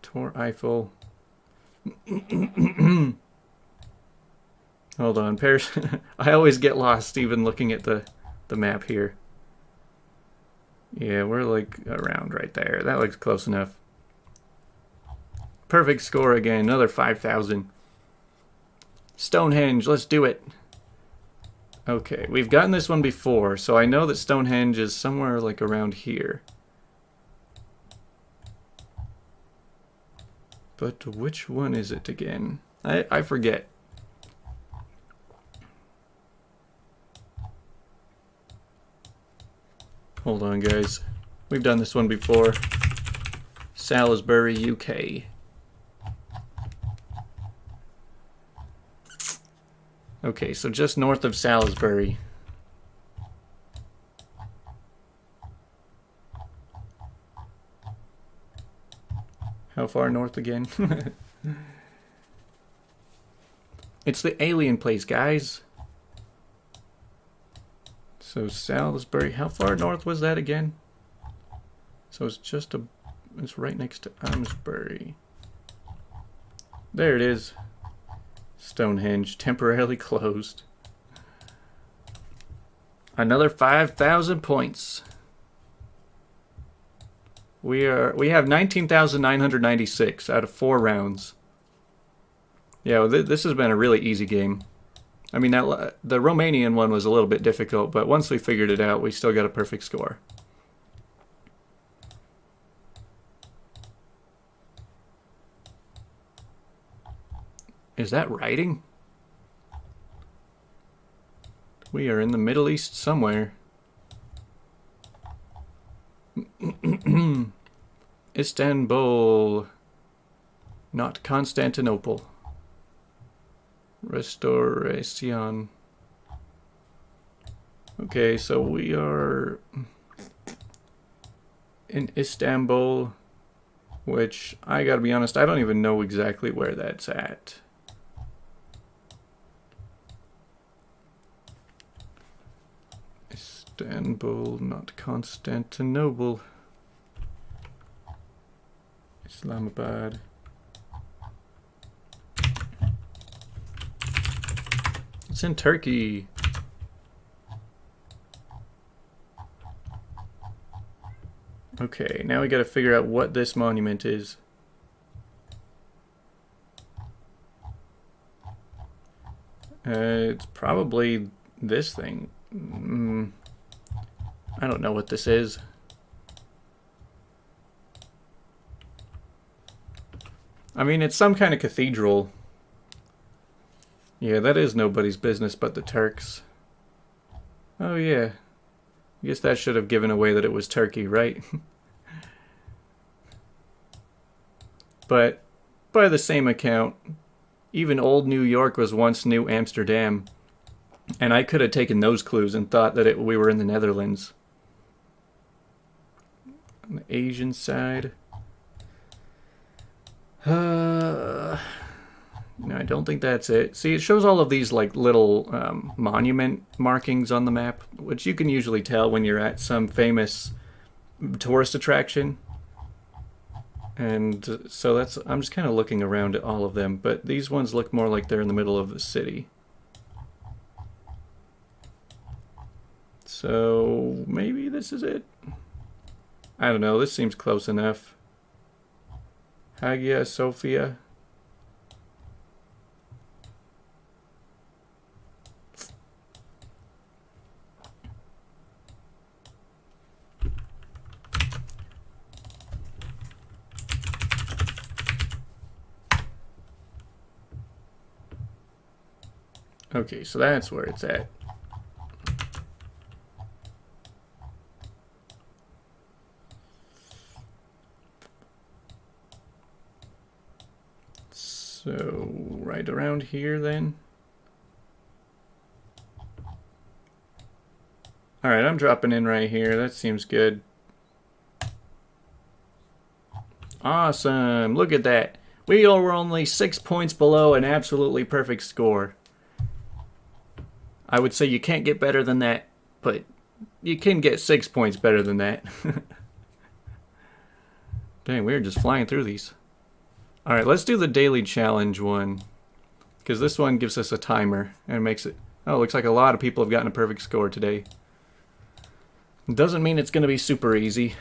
Tour Eiffel. Hold on, Paris. I always get lost even looking at the map here. Yeah, we're like around right there. That looks close enough. Perfect score again, another 5,000. Stonehenge, let's do it. Okay, we've gotten this one before, so I know that Stonehenge is somewhere like around here. But which one is it again? I forget. Hold on, guys. We've done this one before. Salisbury, UK. Okay, so just north of Salisbury. How far north again? It's the alien place, guys. So Salisbury, how far north was that again? So it's just it's right next to Amesbury. There it is. Stonehenge, temporarily closed. Another 5,000 points. We have 19,996 out of 4 rounds. Yeah, well, this has been a really easy game. I mean, the Romanian one was a little bit difficult, but once we figured it out, we still got a perfect score. Is that writing? We are in the Middle East somewhere. Istanbul, not Constantinople. Restoration. Okay, so we are in Istanbul, which I gotta be honest, I don't even know exactly where that's at. Istanbul, not Constantinople. Islamabad. It's in Turkey. Okay, now we gotta figure out what this monument is. It's probably this thing. I don't know what this is. I mean, it's some kind of cathedral. Yeah, that is nobody's business but the Turks. Oh yeah. I guess that should have given away that it was Turkey, right? But by the same account, even old New York was once New Amsterdam. And I could have taken those clues and thought that we were in the Netherlands. On the Asian side. No, I don't think that's it. See, it shows all of these like little monument markings on the map, which you can usually tell when you're at some famous tourist attraction. And so I'm just kind of looking around at all of them, but these ones look more like they're in the middle of the city. So maybe this is it? I don't know, this seems close enough. Hagia Sophia. Okay, so that's where it's at. So, right around here then. Alright, I'm dropping in right here. That seems good. Awesome! Look at that. We were only 6 points below an absolutely perfect score. I would say you can't get better than that, but you can get 6 points better than that. Dang, we're just flying through these. Alright, let's do the daily challenge one. Because this one gives us a timer and makes it... Oh, it looks like a lot of people have gotten a perfect score today. Doesn't mean it's going to be super easy.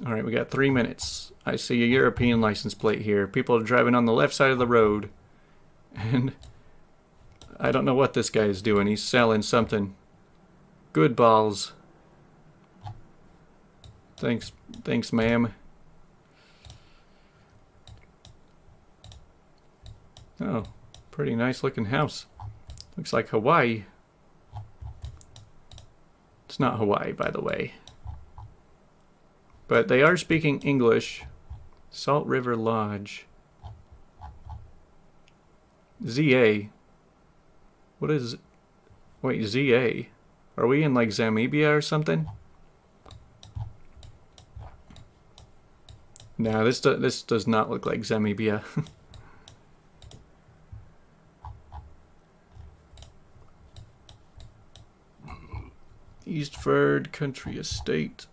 Alright, we got 3 minutes. I see a European license plate here. People are driving on the left side of the road. And I don't know what this guy is doing. He's selling something. Good balls. Thanks, ma'am. Oh, pretty nice looking house. Looks like Hawaii. It's not Hawaii, by the way. But they are speaking English. Salt River Lodge. ZA. What is... Wait, ZA? Are we in like Zamibia or something? No, this does not look like Zamibia. Eastford Country Estate.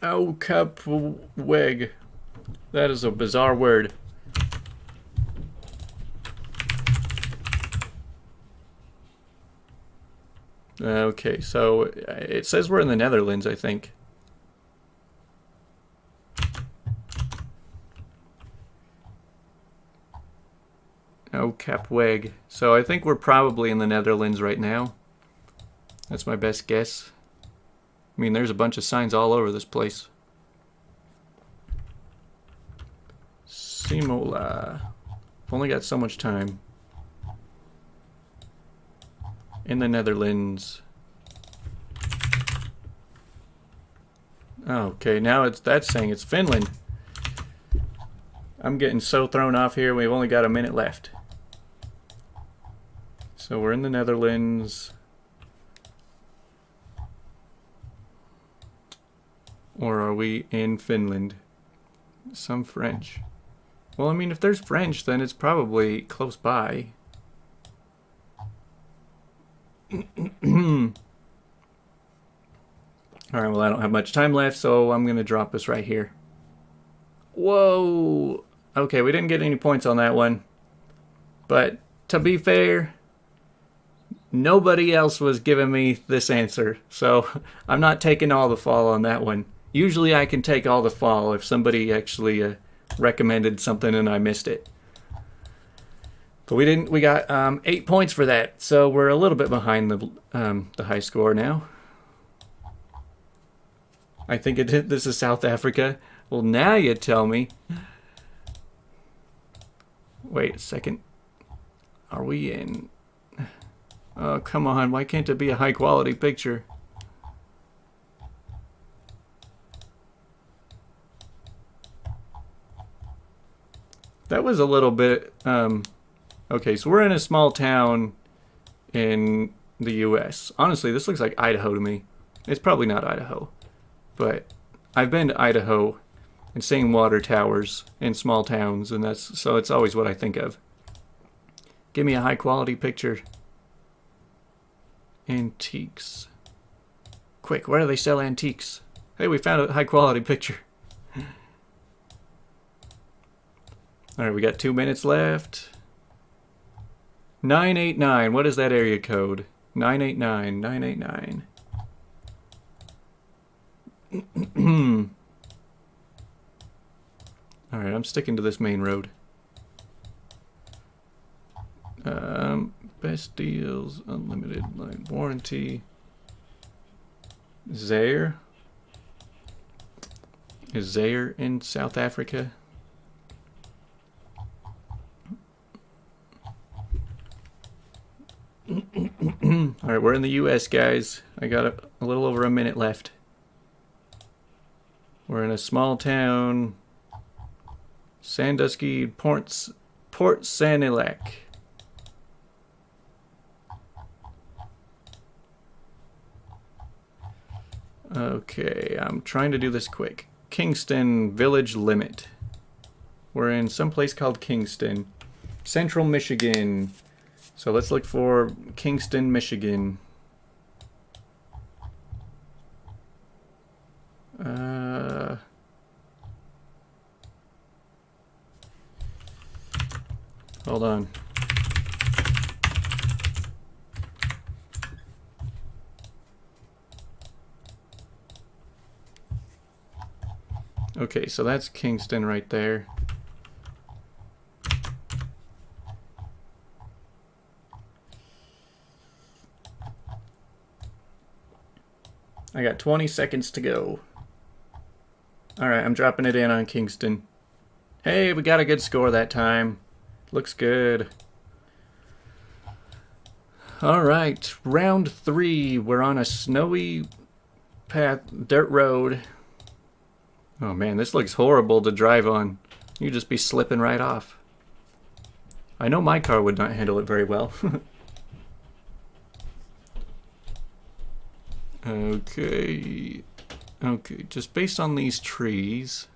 Aukapweg. That is a bizarre word. Okay, so it says we're in the Netherlands, I think. Aukapweg. So I think we're probably in the Netherlands right now. That's my best guess. I mean, there's a bunch of signs all over this place. Simola. I've only got so much time. In the Netherlands. Okay, now that's saying it's Finland. I'm getting so thrown off here. We've only got a minute left. So we're in the Netherlands. Or are we in Finland? Some French. Well, I mean, if there's French, then it's probably close by. Alright, well, I don't have much time left, so I'm going to drop this right here. Whoa! Okay, we didn't get any points on that one. But, to be fair, nobody else was giving me this answer. So, I'm not taking all the fall on that one. Usually I can take all the fall if somebody actually recommended something and I missed it. But we didn't. We got 8 points for that, so we're a little bit behind the high score now. I think this is South Africa. Well, now you tell me. Wait a second. Are we in... Oh, come on. Why can't it be a high quality picture? That was a little bit... Okay, so we're in a small town in the U.S. Honestly, this looks like Idaho to me. It's probably not Idaho. But I've been to Idaho and seeing water towers in small towns, and so it's always what I think of. Give me a high quality picture. Antiques. Quick, where do they sell antiques? Hey, we found a high quality picture. Alright, we got 2 minutes left. 989. What is that area code? 989. 989. Alright, I'm sticking to this main road. Best deals, unlimited line warranty. Zaire? Is Zaire in South Africa? Alright, we're in the US, guys. I got a little over a minute left. We're in a small town. Sandusky, Port Sanilac. Okay, I'm trying to do this quick. Kingston Village Limit. We're in some place called Kingston. Central Michigan. So let's look for Kingston, Michigan. Hold on. Okay, so that's Kingston right there. I got 20 seconds to go. Alright, I'm dropping it in on Kingston. Hey, we got a good score that time. Looks good. Alright, round 3. We're on a snowy path, dirt road. Oh man, this looks horrible to drive on. You'd just be slipping right off. I know my car would not handle it very well. Okay, just based on these trees,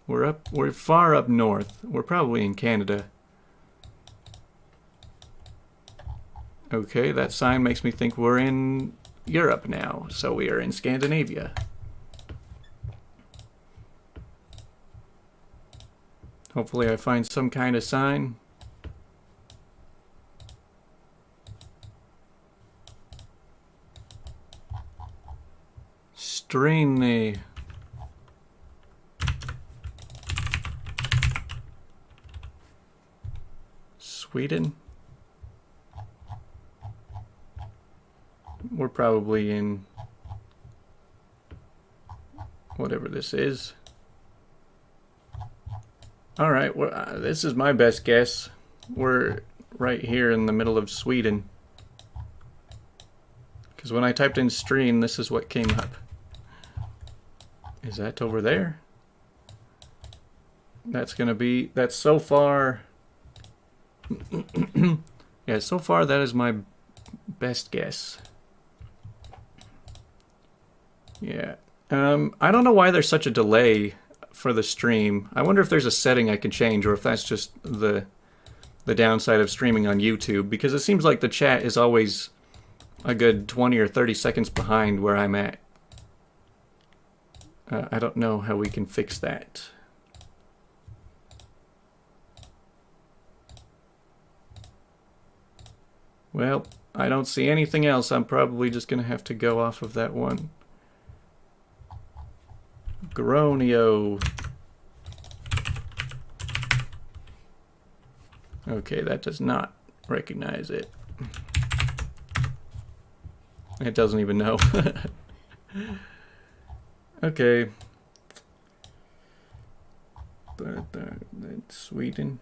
we're far up north. We're probably in Canada. Okay, that sign makes me think we're in Europe now, so we are in Scandinavia. Hopefully I find some kind of sign. Stringy. Sweden? We're probably in whatever this is. Alright, this is my best guess. We're right here in the middle of Sweden. Because when I typed in stream, this is what came up. Is that over there? That's so far. Yeah, so far that is my best guess. Yeah. I don't know why there's such a delay for the stream. I wonder if there's a setting I can change, or if that's just the downside of streaming on YouTube, because it seems like the chat is always a good 20 or 30 seconds behind where I'm at. I don't know how we can fix that. Well, I don't see anything else. I'm probably just going to have to go off of that one. Gronio. Okay, that does not recognize it. It doesn't even know. Okay. But that's Sweden.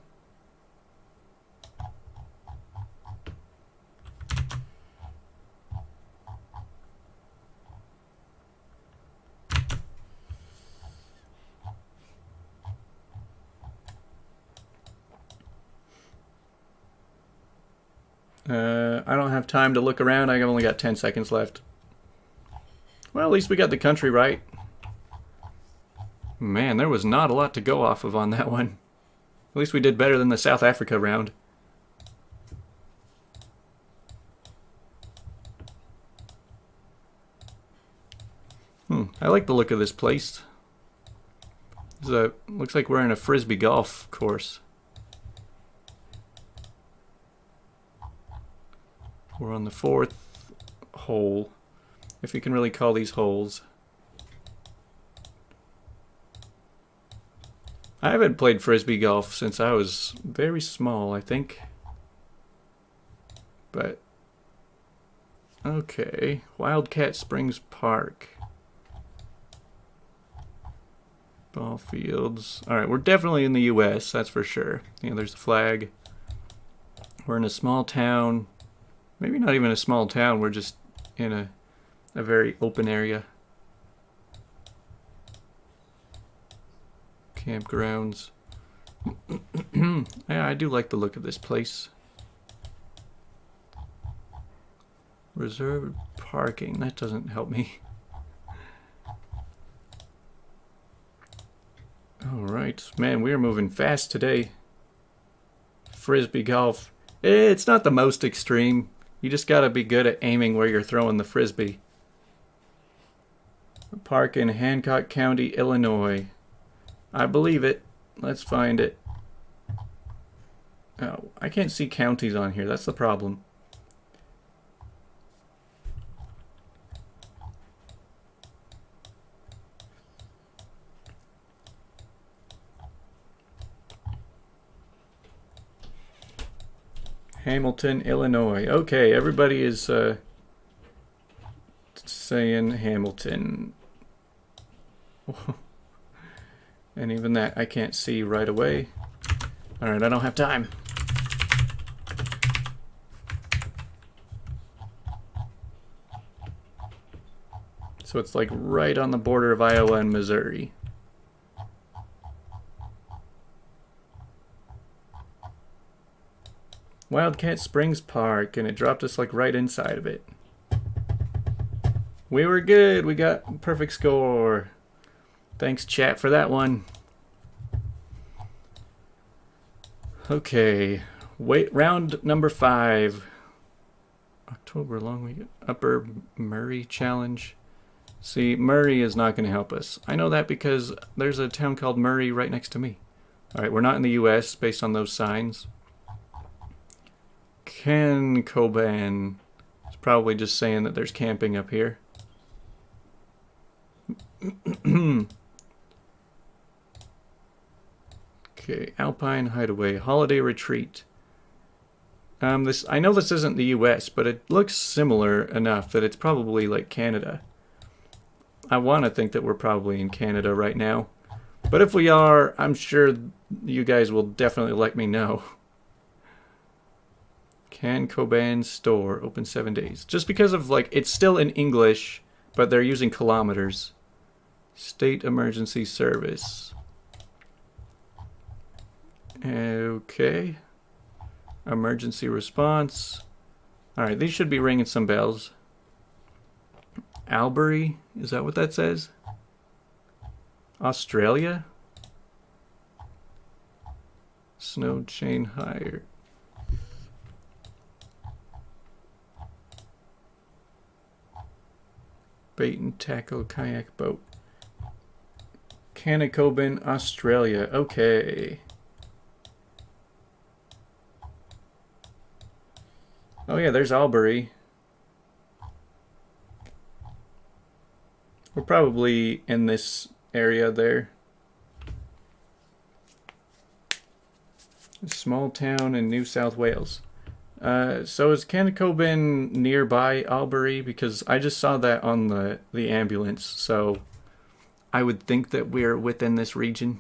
I don't have time to look around. I've only got 10 seconds left. Well, Well, at least we got the country right. Man, there was not a lot to go off of on that one. At least we did better than the South Africa round. I like the look of this place. Looks like we're in a frisbee golf course. We're on the 4th hole, if you can really call these holes. I haven't played frisbee golf since I was very small, I think. But, okay, Wildcat Springs Park. Ball fields. Alright, we're definitely in the US, that's for sure. Yeah, there's the flag. We're in a small town. Maybe not even a small town, we're just in a very open area. Campgrounds. Yeah, I do like the look of this place. Reserved parking, that doesn't help me. Alright, man, we are moving fast today. Frisbee golf. It's not the most extreme. You just gotta be good at aiming where you're throwing the frisbee. Park in Hancock County, Illinois. I believe it. Let's find it. Oh, I can't see counties on here. That's the problem. Hamilton, Illinois. Okay, everybody is saying Hamilton. And even that I can't see right away. Alright, I don't have time. So it's like right on the border of Iowa and Missouri. Wildcat Springs Park, and it dropped us like right inside of it. We were good. We got perfect score. Thanks, chat, for that one. Okay, wait, round number 5. October long weekend. Upper Murray Challenge. See, Murray is not going to help us. I know that because there's a town called Murray right next to me. Alright, we're not in the US based on those signs. Ken Coban is probably just saying that there's camping up here. Okay, Alpine Hideaway, Holiday Retreat. I know this isn't the US, but it looks similar enough that it's probably like Canada. I want to think that we're probably in Canada right now. But if we are, I'm sure you guys will definitely let me know. Can Coban store open 7 days? Just because of like it's still in English, but they're using kilometers. State Emergency Service. Okay. Emergency response. Alright, these should be ringing some bells. Albury, is that what that says? Australia? Snow chain hire. Bait and tackle kayak boat. Canacobin, Australia. Okay. Oh yeah, there's Albury. We're probably in this area there. A small town in New South Wales. So is Canacobin nearby Albury? Because I just saw that on the ambulance, so I would think that we're within this region.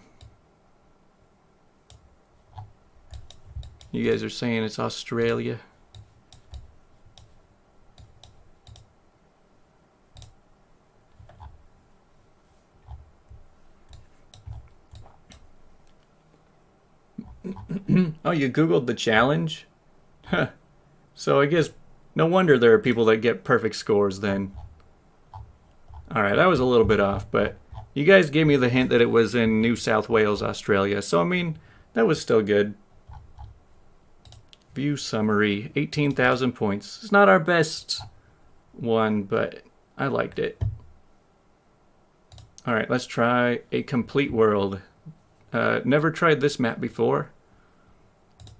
You guys are saying it's Australia. Oh, you Googled the challenge? Huh. So I guess no wonder there are people that get perfect scores then. Alright, I was a little bit off, but you guys gave me the hint that it was in New South Wales, Australia. So, I mean, that was still good. View summary, 18,000 points. It's not our best one, but I liked it. Alright, let's try a complete world. Never tried this map before.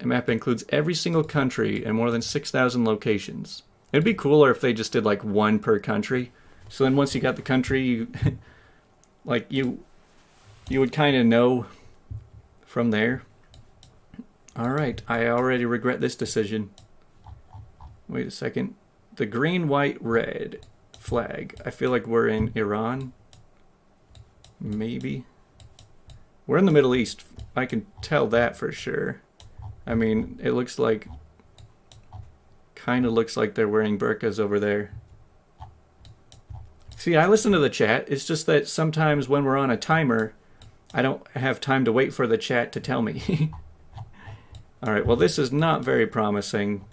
A map includes every single country and more than 6,000 locations. It'd be cooler if they just did like one per country. So then once you got the country, you like you would kind of know from there. Alright, I already regret this decision. Wait a second. The green, white, red flag. I feel like we're in Iran. Maybe. We're in the Middle East. I can tell that for sure. I mean, it looks like... kind of looks like they're wearing burqas over there. See, I listen to the chat. It's just that sometimes when we're on a timer, I don't have time to wait for the chat to tell me. Alright, well this is not very promising.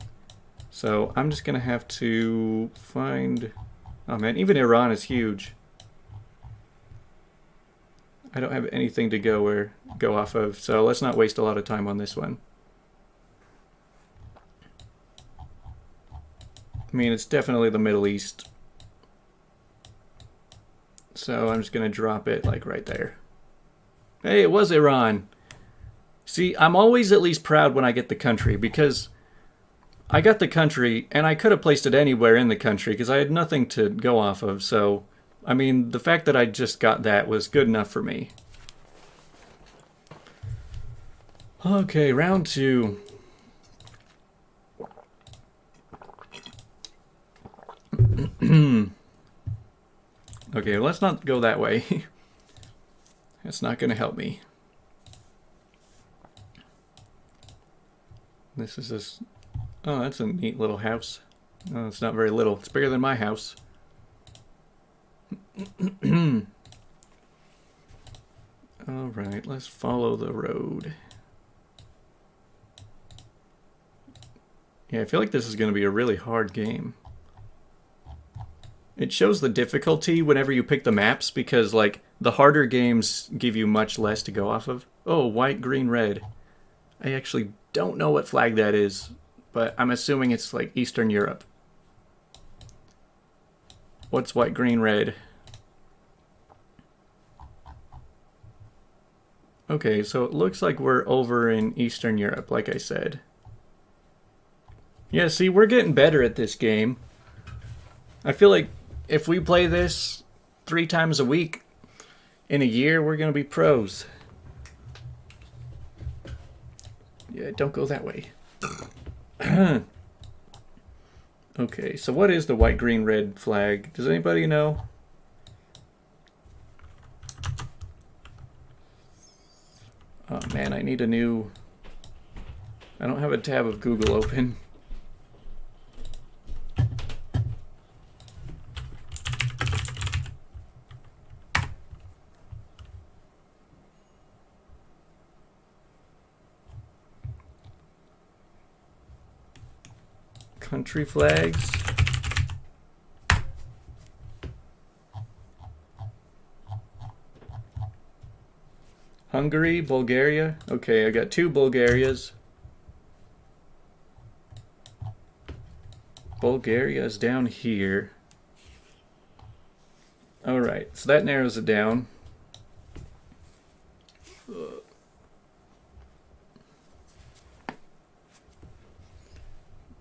So I'm just going to have to find... oh man, even Iran is huge. I don't have anything to go off of, so let's not waste a lot of time on this one. I mean, it's definitely the Middle East. So I'm just going to drop it like right there. Hey, it was Iran. See, I'm always at least proud when I get the country, because I got the country and I could have placed it anywhere in the country because I had nothing to go off of. So, I mean, the fact that I just got that was good enough for me. Okay, round 2. Okay, let's not go that way. That's not going to help me. This is this... oh, that's a neat little house. Oh, it's not very little. It's bigger than my house. Alright, let's follow the road. Yeah, I feel like this is going to be a really hard game. It shows the difficulty whenever you pick the maps because, like, the harder games give you much less to go off of. Oh, white, green, red. I actually don't know what flag that is, but I'm assuming it's, like, Eastern Europe. What's white, green, red? Okay, so it looks like we're over in Eastern Europe, like I said. Yeah, see, we're getting better at this game. I feel like if we play this 3 times a week in a year, we're going to be pros. Yeah, don't go that way. Okay, so what is the white, green, red flag? Does anybody know? Oh man, I need a new... I don't have a tab of Google open. Country flags. Hungary, Bulgaria. Okay, I got 2 Bulgarias. Bulgaria is down here. Alright, so that narrows it down.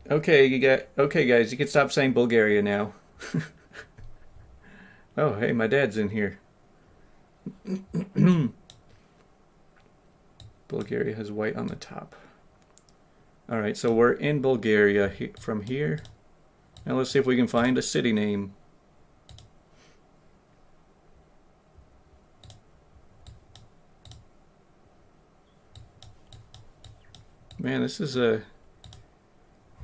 Okay, guys, you can stop saying Bulgaria now. Oh, hey, my dad's in here. Bulgaria has white on the top. Alright, so we're in Bulgaria from here. Now let's see if we can find a city name. Man, this is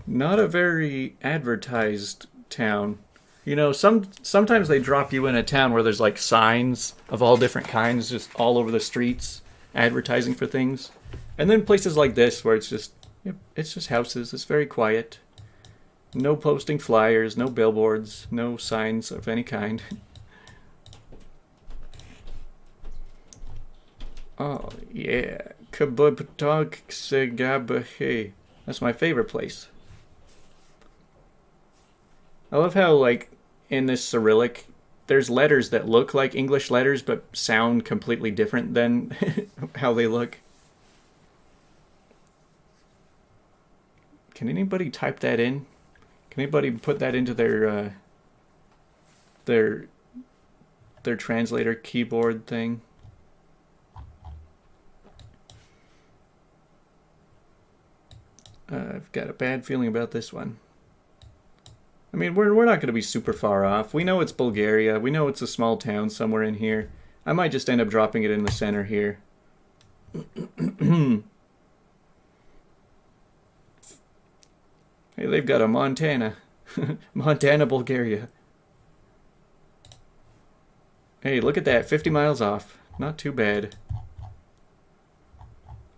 not a very advertised town. You know, sometimes they drop you in a town where there's like signs of all different kinds just all over the streets advertising for things. And then places like this where it's just houses. It's very quiet. No posting flyers, no billboards, no signs of any kind. Oh, yeah. Kabubtog. That's my favorite place. I love how, like, in this Cyrillic, there's letters that look like English letters but sound completely different than how they look. Can anybody type that in? Can anybody put that into their their translator keyboard thing? I've got a bad feeling about this one. I mean, we're not going to be super far off. We know it's Bulgaria. We know it's a small town somewhere in here. I might just end up dropping it in the center here. Hey, they've got a Montana. Montana, Bulgaria. Hey, look at that. 50 miles off. Not too bad.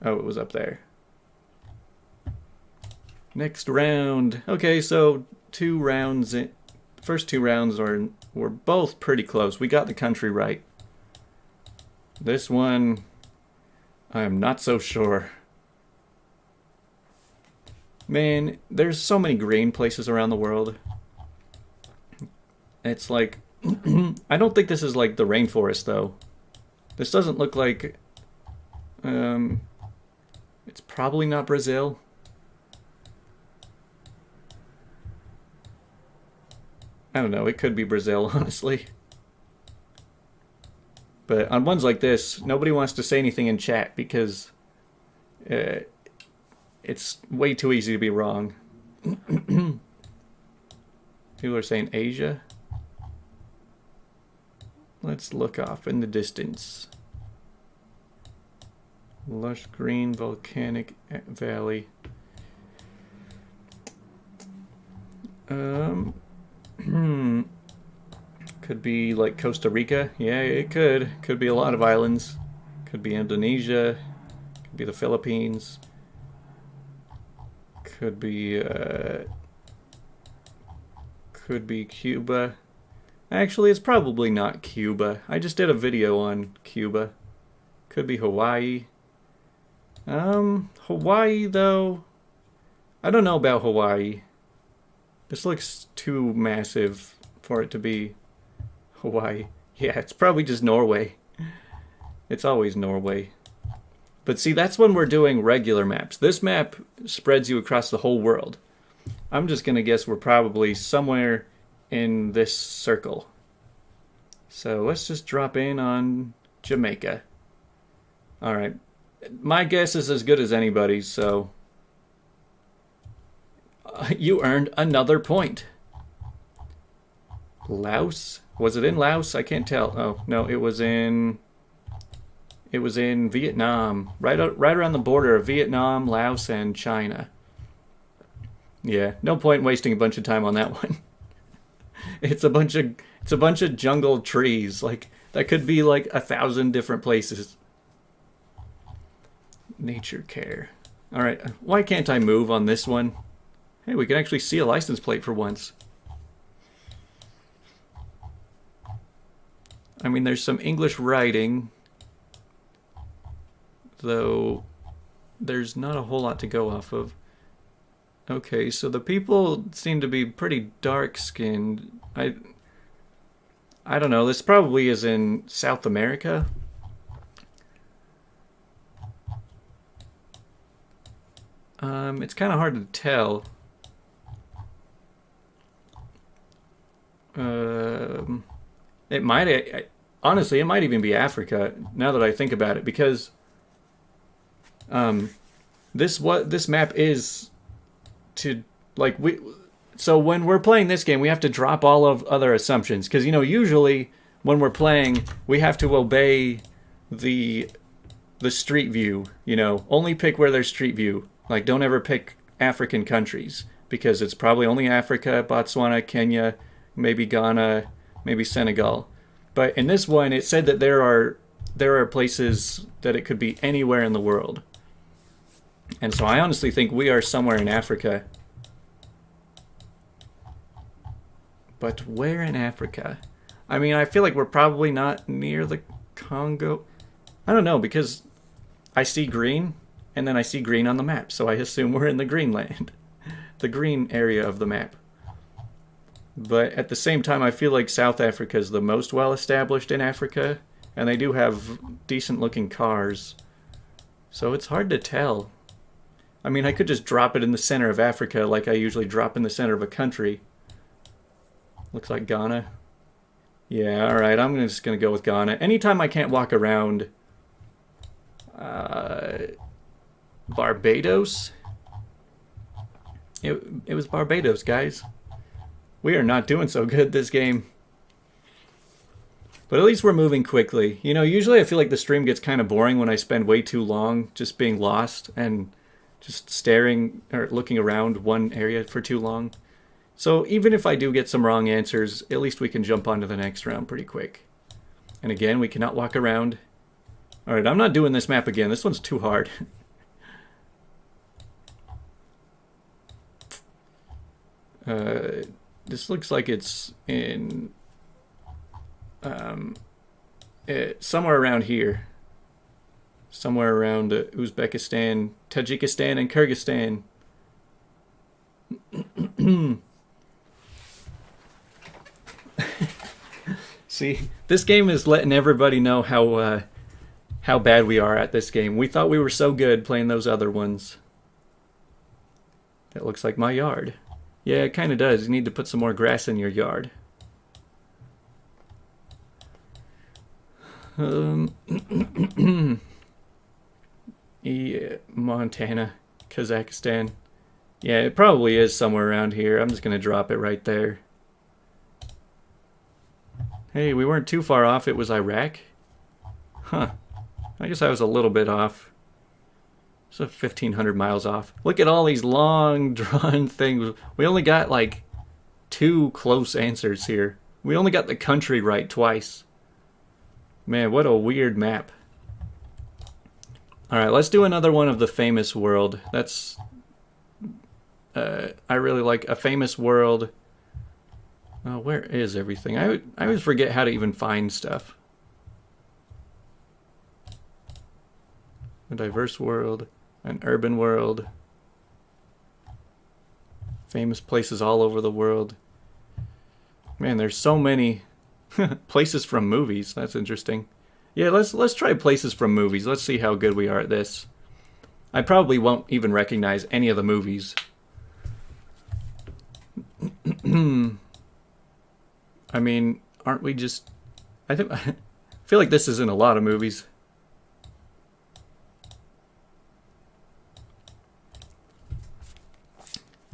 Oh, it was up there. Next round. Okay, so 2 rounds. First 2 rounds were both pretty close. We got the country right. This one, I am not so sure. Man, there's so many green places around the world. It's like, I don't think this is like the rainforest though. This doesn't look like, it's probably not Brazil. I don't know, it could be Brazil, honestly. But on ones like this, nobody wants to say anything in chat because it's way too easy to be wrong. People are saying Asia. Let's look off in the distance. Lush green volcanic valley. Could be like Costa Rica. Yeah, it could. Could be a lot of islands. Could be Indonesia. Could be the Philippines. Could be Cuba. Actually, it's probably not Cuba. I just did a video on Cuba. Could be Hawaii. Hawaii though. I don't know about Hawaii. This looks too massive for it to be Hawaii. Yeah, it's probably just Norway. It's always Norway. But see, that's when we're doing regular maps. This map spreads you across the whole world. I'm just going to guess we're probably somewhere in this circle. So let's just drop in on Jamaica. Alright. My guess is as good as anybody's, so you earned another point. Laos? Was it in Laos? I can't tell. Oh, no, it was in Vietnam. Right around the border of Vietnam, Laos, and China. Yeah, no point wasting a bunch of time on that one. It's a bunch of jungle trees. Like that could be like 1,000 different places. Nature care. All right, why can't I move on this one? Hey, we can actually see a license plate for once. I mean, there's some English writing, though there's not a whole lot to go off of. Okay, so the people seem to be pretty dark-skinned. I don't know, this probably is in South America. It's kind of hard to tell. It might, honestly, it might even be Africa, now that I think about it, because this map is to, like, so when we're playing this game, we have to drop all of other assumptions, because, you know, usually when we're playing, we have to obey the street view, you know, only pick where there's street view. Like, don't ever pick African countries, because it's probably only Africa, Botswana, Kenya, maybe Ghana, maybe Senegal. But in this one, it said that there are places that it could be anywhere in the world. And so I honestly think we are somewhere in Africa. But where in Africa? I mean, I feel like we're probably not near the Congo. I don't know, because I see green, and then I see green on the map, so I assume we're in the Greenland, the green area of the map. But at the same time, I feel like South Africa is the most well established in Africa, and they do have decent looking cars. So it's hard to tell. I mean, I could just drop it in the center of Africa like I usually drop in the center of a country. Looks like Ghana. Yeah, alright, I'm just going to go with Ghana. Anytime I can't walk around... Barbados? It was Barbados, guys. We are not doing so good this game. But at least we're moving quickly. You know, usually I feel like the stream gets kind of boring when I spend way too long just being lost and just staring or looking around one area for too long. So even if I do get some wrong answers, at least we can jump on to the next round pretty quick. And again, we cannot walk around. Alright, I'm not doing this map again. This one's too hard. This looks like it's in... somewhere around here. Somewhere around Uzbekistan, Tajikistan, and Kyrgyzstan. See, this game is letting everybody know how bad we are at this game. We thought we were so good playing those other ones. That looks like my yard. Yeah, it kind of does. You need to put some more grass in your yard. Yeah, Montana, Kazakhstan. Yeah, it probably is somewhere around here. I'm just going to drop it right there. Hey, we weren't too far off. It was Iraq. Huh. I guess I was a little bit off. So 1,500 miles off. Look at all these long drawn things. We only got like 2 close answers here. We only got the country right twice. Man, what a weird map. Alright, let's do another one of the famous world. That's... I really like a famous world. Oh, where is everything? I always forget how to even find stuff. A diverse world. An urban world. Famous places all over the world. Man, there's so many places from movies. That's interesting. Yeah, let's try places from movies. Let's see how good we are at this. I probably won't even recognize any of the movies. I mean, aren't we just... I feel like this is in a lot of movies.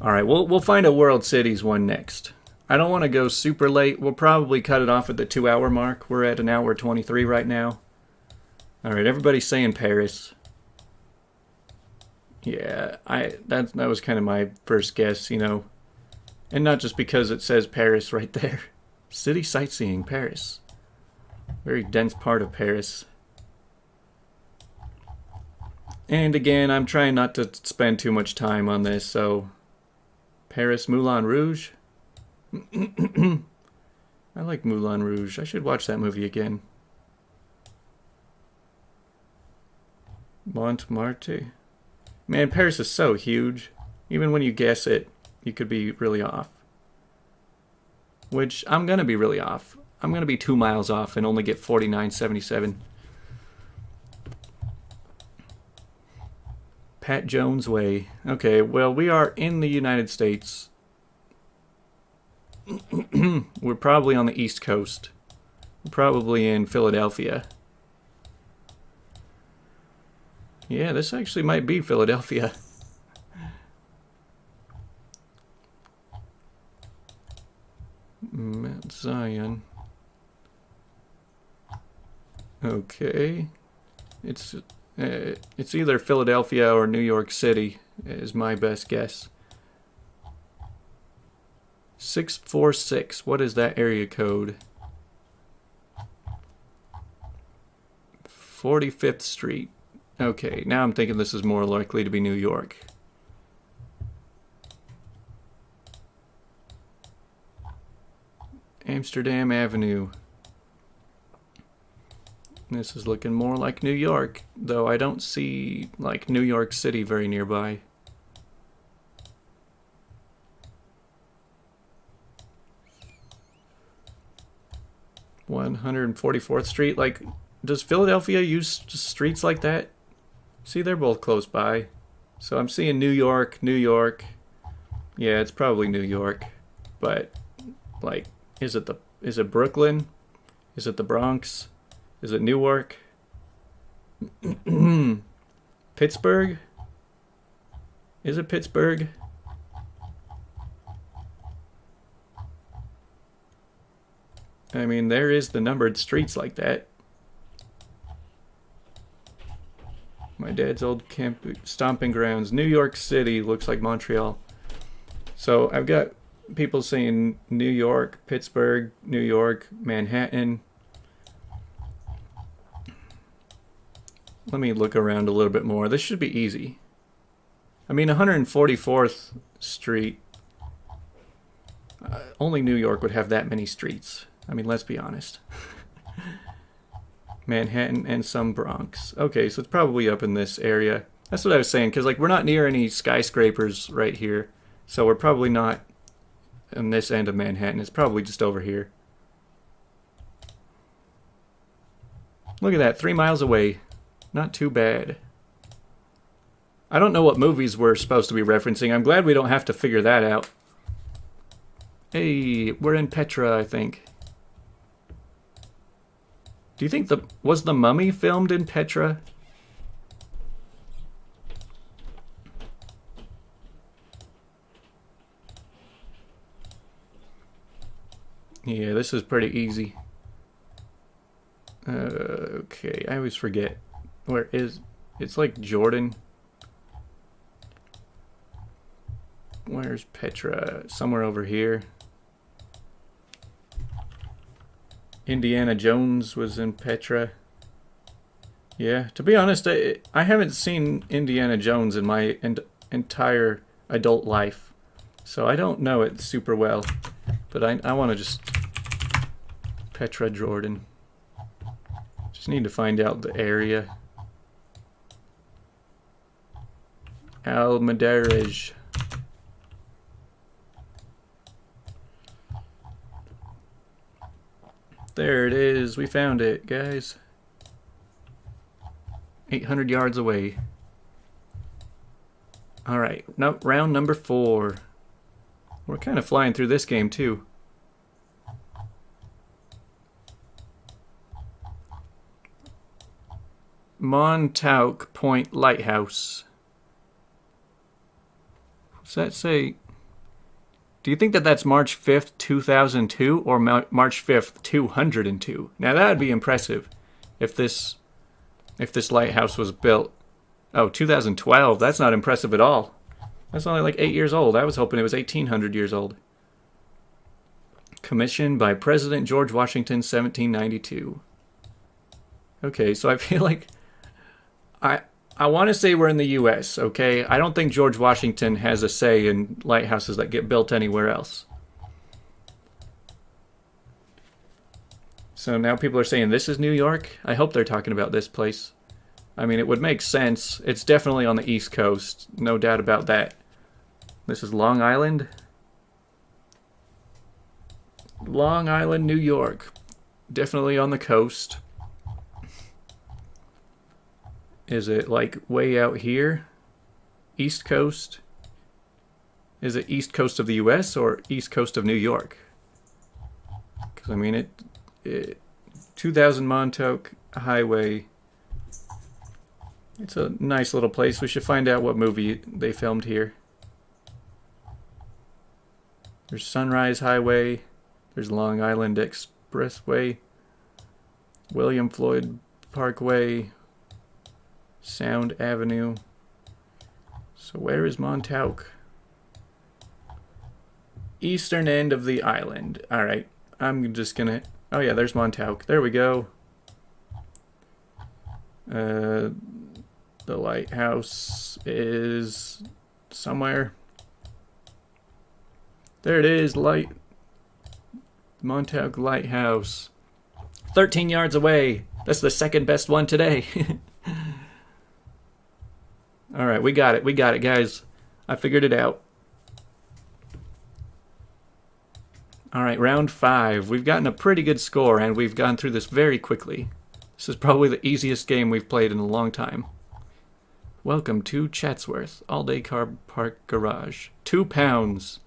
Alright, we'll find a World Cities one next. I don't want to go super late. We'll probably cut it off at the 2-hour mark. We're at 1:23 right now. Alright, everybody's saying Paris. Yeah, that was kind of my first guess, you know. And not just because it says Paris right there. City sightseeing, Paris. Very dense part of Paris. And again, I'm trying not to spend too much time on this, so... Paris, Moulin Rouge. I like Moulin Rouge. I should watch that movie again. Montmartre. Man, Paris is so huge. Even when you guess it, you could be really off. Which, I'm going to be really off. I'm going to be 2 miles off and only get 49.77. Pat Jones Way. Okay, well, we are in the United States. We're probably on the East Coast. We're probably in Philadelphia. Yeah, this actually might be Philadelphia. Mount Zion. Okay. It's either Philadelphia or New York City is my best guess. 646. What is that area code? 45th Street. Okay, now I'm thinking this is more likely to be New York. Amsterdam Avenue. This is looking more like New York, though I don't see like New York City very nearby. (144th Street). Like, does Philadelphia use streets like that? See, they're both close by. So I'm seeing New York, New York. Yeah, it's probably New York. But like, is it Brooklyn? Is it the Bronx? Is it Newark? Pittsburgh? Is it Pittsburgh? I mean, there is the numbered streets like that. My dad's old stomping grounds. New York City looks like Montreal. So I've got people saying New York, Pittsburgh, New York, Manhattan. Let me look around a little bit more. This should be easy. I mean, 144th Street. Only New York would have that many streets. I mean, let's be honest. Manhattan and some Bronx. Okay, so it's probably up in this area. That's what I was saying, because like we're not near any skyscrapers right here. So we're probably not on this end of Manhattan. It's probably just over here. Look at that, 3 miles away. Not too bad. I don't know what movies we're supposed to be referencing. I'm glad we don't have to figure that out. Hey, we're in Petra, I think. Do you think was the Mummy filmed in Petra? Yeah, this is pretty easy. Okay, I always forget. Where is... It's like Jordan. Where's Petra? Somewhere over here. Indiana Jones was in Petra. Yeah, to be honest, I haven't seen Indiana Jones in my entire adult life. So I don't know it super well. But I want to just... Petra, Jordan. Just need to find out the area. Almaderej. There it is. We found it, guys. 800 yards away. Alright, round number 4. We're kind of flying through this game, too. Montauk Point Lighthouse. What's that say? Do you think that that's March 5th, 2002 or March 5th, 202? Now that would be impressive if this lighthouse was built. Oh, 2012. That's not impressive at all. That's only like 8 years old. I was hoping it was 1800 years old. Commissioned by President George Washington, 1792. Okay, so I feel like I want to say we're in the U.S., okay? I don't think George Washington has a say in lighthouses that get built anywhere else. So now people are saying this is New York? I hope they're talking about this place. I mean, it would make sense. It's definitely on the East Coast. No doubt about that. This is Long Island. Long Island, New York. Definitely on the coast. Is it like way out here? East Coast? Is it East Coast of the US or East Coast of New York? Because I mean, it 2000 Montauk Highway. It's a nice little place. We should find out what movie they filmed here. There's Sunrise Highway. There's Long Island Expressway. William Floyd Parkway. Sound Avenue. So where is Montauk? Eastern end of the island. Alright, I'm just gonna... Oh yeah, there's Montauk. There we go. The lighthouse is somewhere. There it is, Montauk Lighthouse. 13 yards away. That's the second best one today. All right, we got it. We got it, guys. I figured it out. All right, round 5. We've gotten a pretty good score, and we've gone through this very quickly. This is probably the easiest game we've played in a long time. Welcome to Chatsworth, all-day car park garage. £2.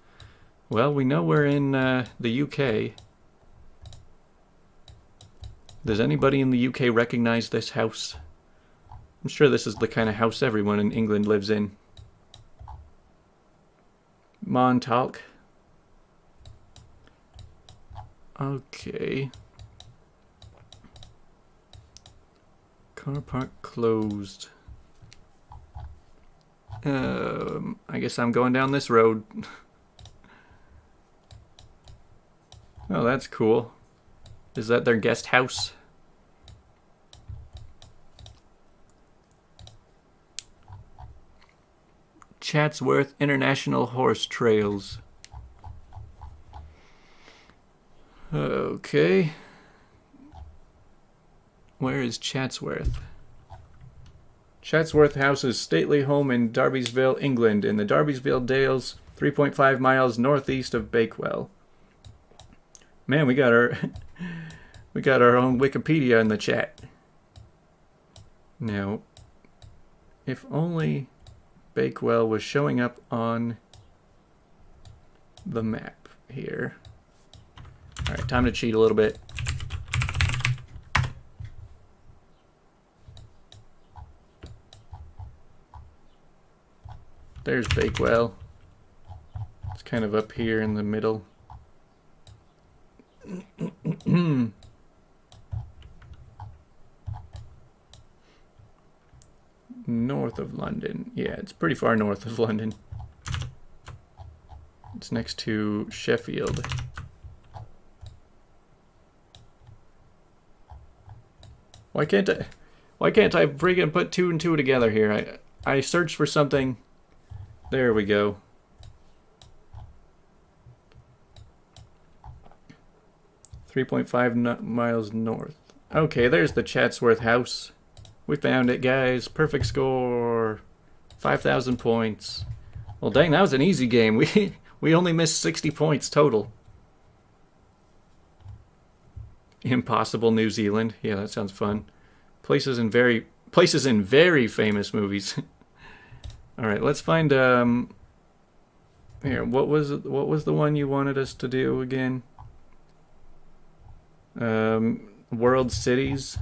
Well, we know we're in the UK. Does anybody in the UK recognize this house? I'm sure this is the kind of house everyone in England lives in. Montauk. Okay. Car park closed. I guess I'm going down this road. Oh, that's cool. Is that their guest house? Chatsworth International Horse Trails. Okay. Where is Chatsworth? Chatsworth House's stately home in Darby'sville, England, in the Darby'sville Dales, 3.5 miles northeast of Bakewell. Man, we got our we got our own Wikipedia in the chat. Now, if only Bakewell was showing up on the map here. All right, time to cheat a little bit. There's Bakewell. It's kind of up here in the middle. North of London. Yeah, it's pretty far north of London. It's next to Sheffield. Why can't I freaking put 2 and 2 together here? I searched for something. There we go. .5 miles north. Okay, there's the Chatsworth house. We found it, guys. Perfect score. 5,000 points. Well, dang, that was an easy game. We only missed 60 points total. Impossible New Zealand. Yeah, that sounds fun. Places in very famous movies. All right, let's find here. What was the one you wanted us to do again? World cities.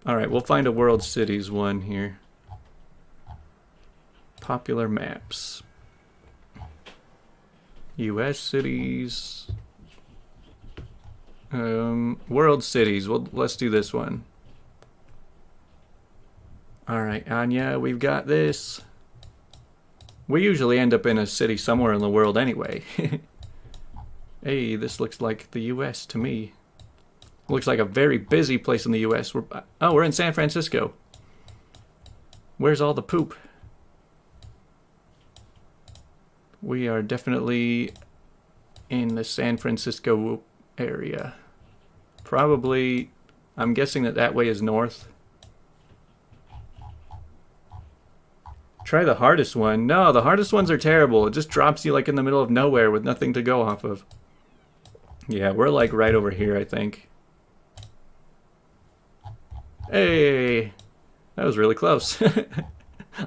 All right, we'll find a world cities one here. Popular maps. U.S. cities. World cities. Well, let's do this one. All right, Anya, we've got this. We usually end up in a city somewhere in the world anyway. Hey, this looks like the U.S. to me. Looks like a very busy place in the U.S. We're in San Francisco. Where's all the poop? We are definitely in the San Francisco area. Probably, I'm guessing that way is north. Try the hardest one. No, the hardest ones are terrible. It just drops you like in the middle of nowhere with nothing to go off of. Yeah, we're like right over here, I think. Hey, that was really close.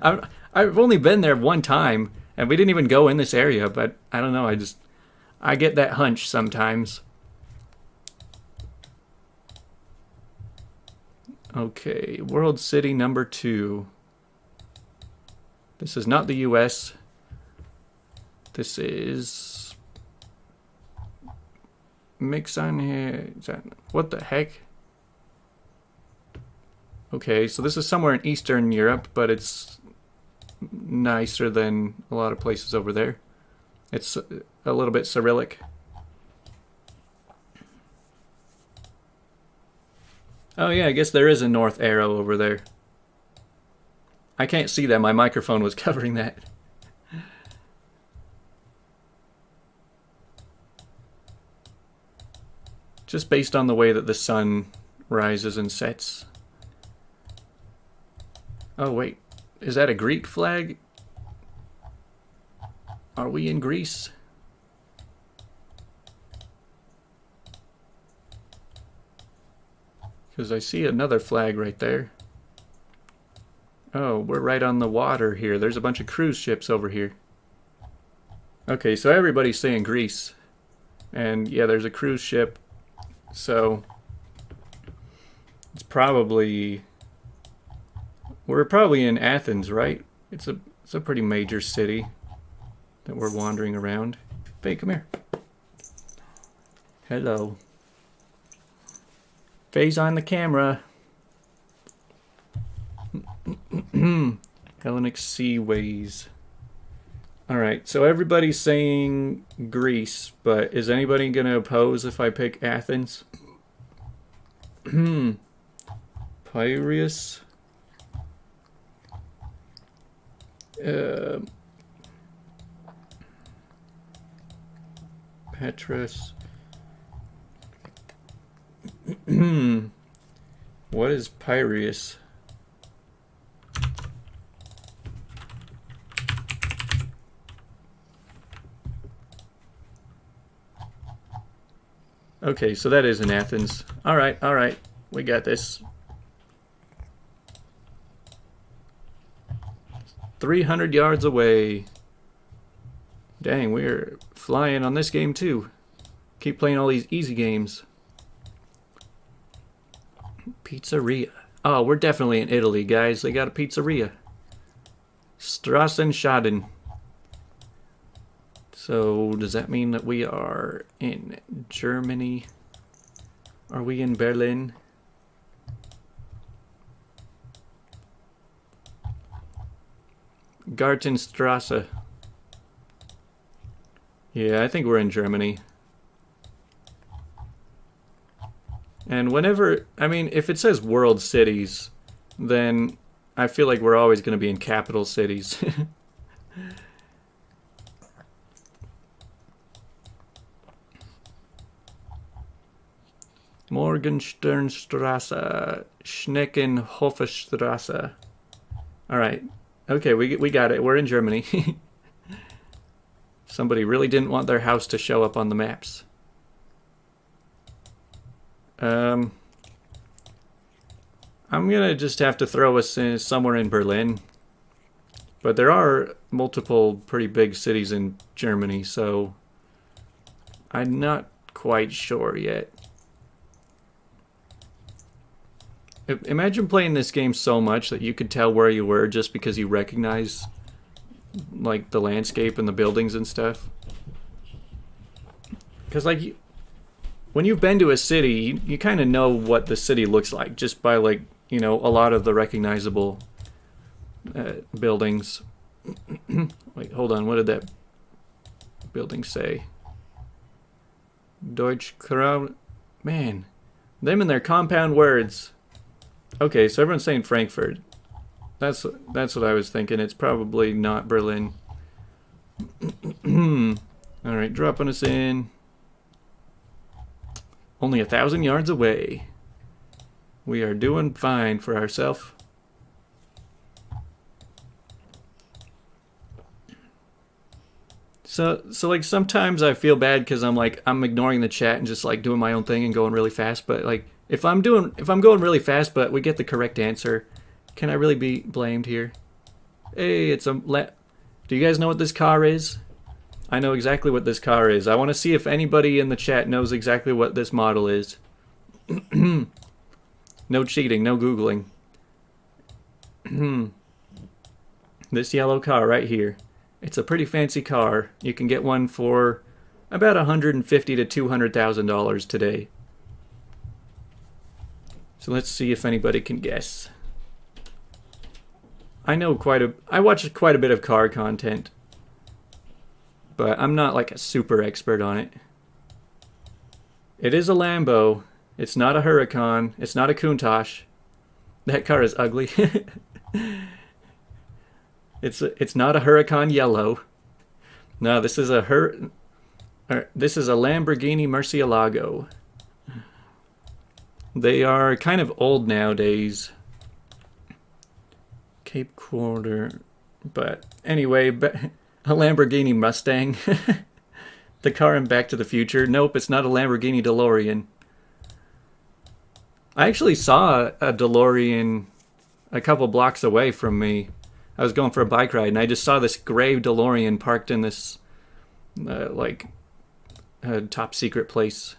I've only been there one time, and we didn't even go in this area, but I don't know, I get that hunch sometimes. Okay, World City number 2. This is not the U.S. This is mix on here. What the heck? Okay, so this is somewhere in Eastern Europe, but it's nicer than a lot of places over there. It's a little bit Cyrillic. Oh yeah, I guess there is a north arrow over there. I can't see that. My microphone was covering that. just based on the way that the sun rises and sets. Oh wait, is that a Greek flag? Are we in Greece? Because I see another flag right there. Oh, we're right on the water here. There's a bunch of cruise ships over here. Okay, so everybody's saying Greece. And yeah, there's a cruise ship. So it's probably... We're probably in Athens, right? It's a pretty major city that we're wandering around. Faye, come here. Hello. Faye's on the camera. Hellenic Seaways. Alright, so everybody's saying Greece, but is anybody going to oppose if I pick Athens? Piraeus? Petrus. What is Piraeus? Okay, so that is in Athens. Alright, we got this. 300 yards away. Dang, we're flying on this game too. Keep playing all these easy games. Pizzeria. Oh, we're definitely in Italy, guys. They got a pizzeria. Strassenschaden. So, does that mean that we are in Germany? Are we in Berlin? Gartenstrasse. Yeah, I think we're in Germany. And whenever, I mean, if it says world cities, then I feel like we're always going to be in capital cities. Morgensternstrasse, Schneckenhofstrasse. Alright. Okay, we got it. We're in Germany. Somebody really didn't want their house to show up on the maps. I'm gonna just have to throw us in somewhere in Berlin. But there are multiple pretty big cities in Germany, so I'm not quite sure yet. Imagine playing this game so much that you could tell where you were just because you recognize like the landscape and the buildings and stuff. Because like when you've been to a city, you kind of know what the city looks like just by like, you know, a lot of the recognizable buildings. Wait, hold on. What did that building say? Deutsch Kraut. Man, them and their compound words. Okay, so everyone's saying Frankfurt. That's what I was thinking. It's probably not Berlin. Alright, dropping us in. Only 1,000 yards away. We are doing fine for ourselves. So like sometimes I feel bad because I'm ignoring the chat and just like doing my own thing and going really fast, but like if I'm going really fast but we get the correct answer, can I really be blamed here? Hey, it's a do you guys know what this car is? I know exactly what this car is. I want to see if anybody in the chat knows exactly what this model is. No cheating, no Googling. This yellow car right here. It's a pretty fancy car. You can get one for about $150,000 to $200,000 today. So let's see if anybody can guess. I watch quite a bit of car content, but I'm not like a super expert on it. It is a Lambo. It's not a Huracan. It's not a Countach. That car is ugly. It's not a Huracan yellow. No, this is a Lamborghini Murcielago. They are kind of old nowadays. Cape Quarter. But anyway, a Lamborghini Mustang. The car in Back to the Future. Nope, it's not a Lamborghini DeLorean. I actually saw a DeLorean a couple blocks away from me. I was going for a bike ride, and I just saw this gray DeLorean parked in this, top secret place.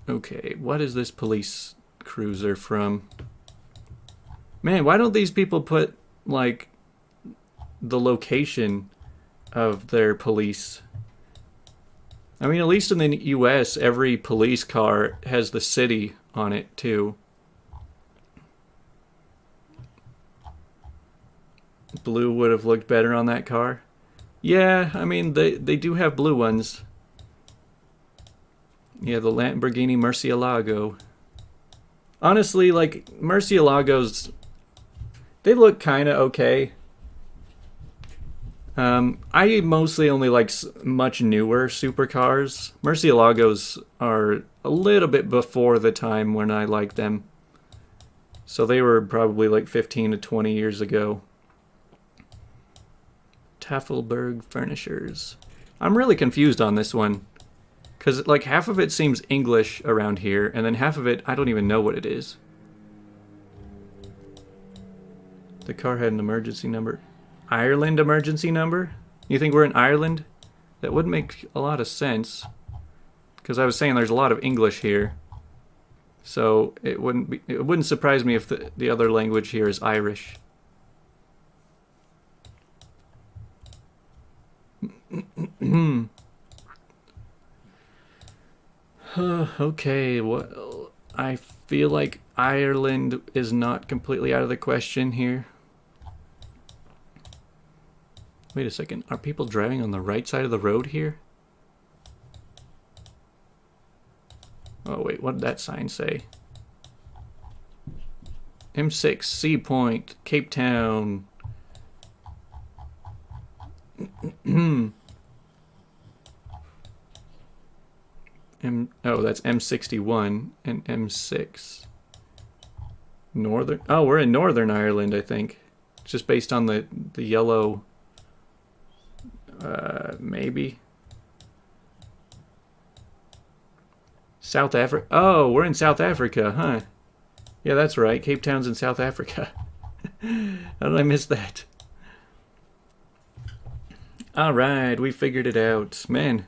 Okay, what is this police cruiser from? Man, why don't these people put, like, the location of their police? I mean, at least in the US, every police car has the city on it, too. Blue would have looked better on that car. Yeah, I mean, they do have blue ones. Yeah, the Lamborghini Murcielago. Honestly, like, Murcielagos, they look kind of okay. I mostly only like much newer supercars. Murcielagos are a little bit before the time when I liked them. So they were probably like 15 to 20 years ago. Tafelberg Furnishers. I'm really confused on this one. Because like half of it seems English around here, and then half of it, I don't even know what it is. The car had an emergency number. Ireland emergency number? You think we're in Ireland? That would make a lot of sense. Because I was saying there's a lot of English here. So it wouldn't surprise me if the other language here is Irish. Okay, well, I feel like Ireland is not completely out of the question here. Wait a second, are people driving on the right side of the road here? Oh wait, what did that sign say? M6, Sea Point, Cape Town. Oh, that's M61 and M6. Northern. Oh, we're in Northern Ireland, I think. Just based on the yellow. Maybe. South Africa. Oh, we're in South Africa, huh? Yeah, that's right. Cape Town's in South Africa. How did I miss that? All right, we figured it out. Man,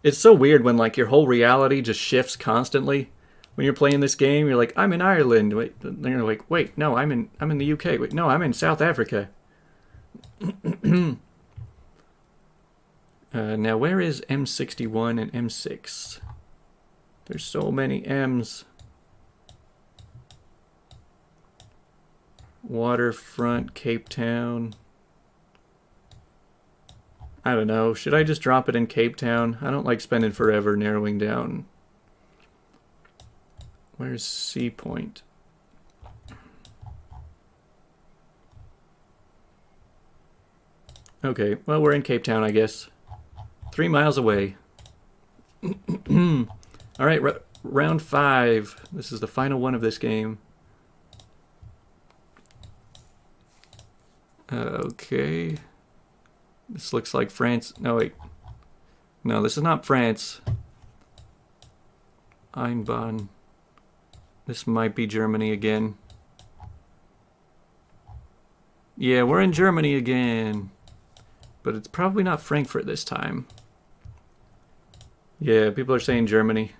it's so weird when like your whole reality just shifts constantly. When you're playing this game, you're like, I'm in Ireland. Wait, then you're like, wait, no, I'm in the UK. Wait, no, I'm in South Africa. Now, where is M61 and M6? There's so many M's. Waterfront, Cape Town. I don't know. Should I just drop it in Cape Town? I don't like spending forever narrowing down. Where's Sea Point? Okay, well, we're in Cape Town, I guess. 3 miles away. All right, round 5. This is the final one of this game. Okay. This looks like France. No, wait. No, this is not France. Einbahn. This might be Germany again. Yeah, we're in Germany again. But it's probably not Frankfurt this time. Yeah, people are saying Germany.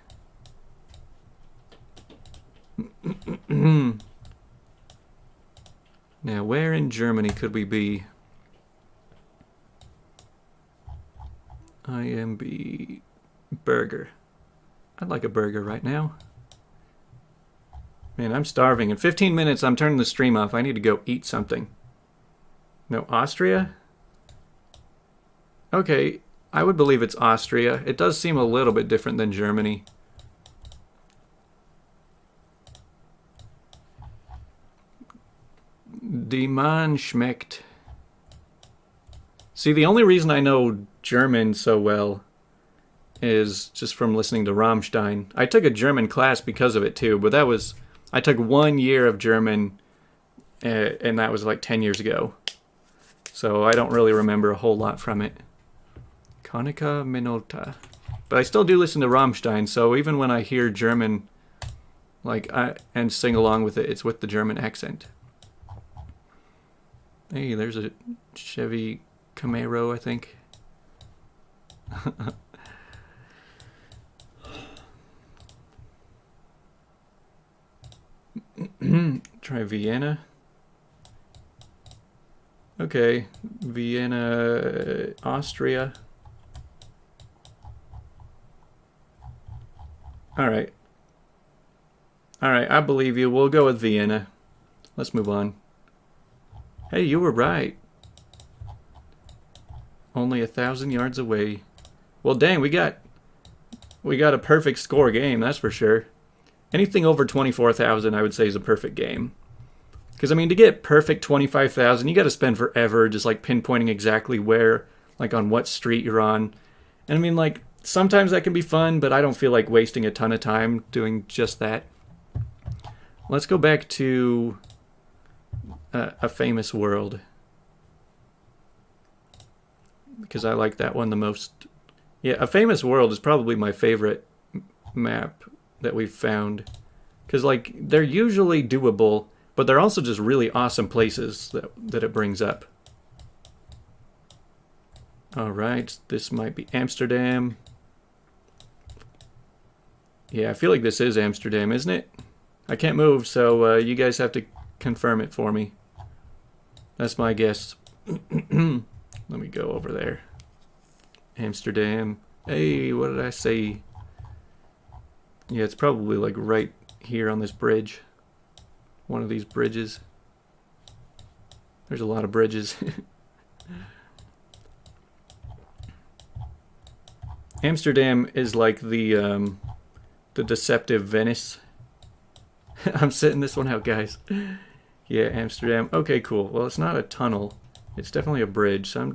Now, where in Germany could we be? IMB burger. I'd like a burger right now. Man, I'm starving. In 15 minutes, I'm turning the stream off. I need to go eat something. No, Austria? Okay, I would believe it's Austria. It does seem a little bit different than Germany. Die Mann schmeckt. See, the only reason I know German so well is just from listening to Rammstein. I took a German class because of it too, but I took 1 year of German, and that was like 10 years ago. So I don't really remember a whole lot from it. Konica Minolta. But I still do listen to Rammstein, so even when I hear German, and sing along with it, it's with the German accent. Hey, there's a Chevy Camaro, I think. Try Vienna. Okay, Vienna, Austria. Alright. Alright, I believe you. We'll go with Vienna. Let's move on. Hey, you were right. Only 1,000 yards away. Well, dang, we got a perfect score game, that's for sure. Anything over 24,000, I would say, is a perfect game. Because, I mean, to get perfect 25,000, you got to spend forever just, like, pinpointing exactly where, like, on what street you're on. And, I mean, like, sometimes that can be fun, but I don't feel like wasting a ton of time doing just that. Let's go back to A Famous World. Because I like that one the most. Yeah, A Famous World is probably my favorite map that we've found. Because, like, they're usually doable, but they're also just really awesome places that it brings up. Alright, this might be Amsterdam. Yeah, I feel like this is Amsterdam, isn't it? I can't move, so you guys have to confirm it for me. That's my guess. Let me go over there. Amsterdam. Hey, what did I say? Yeah, it's probably like right here on this bridge. One of these bridges. There's a lot of bridges. Amsterdam is like the deceptive Venice. I'm sitting this one out, guys. Yeah, Amsterdam. Okay, cool. Well, it's not a tunnel. It's definitely a bridge. So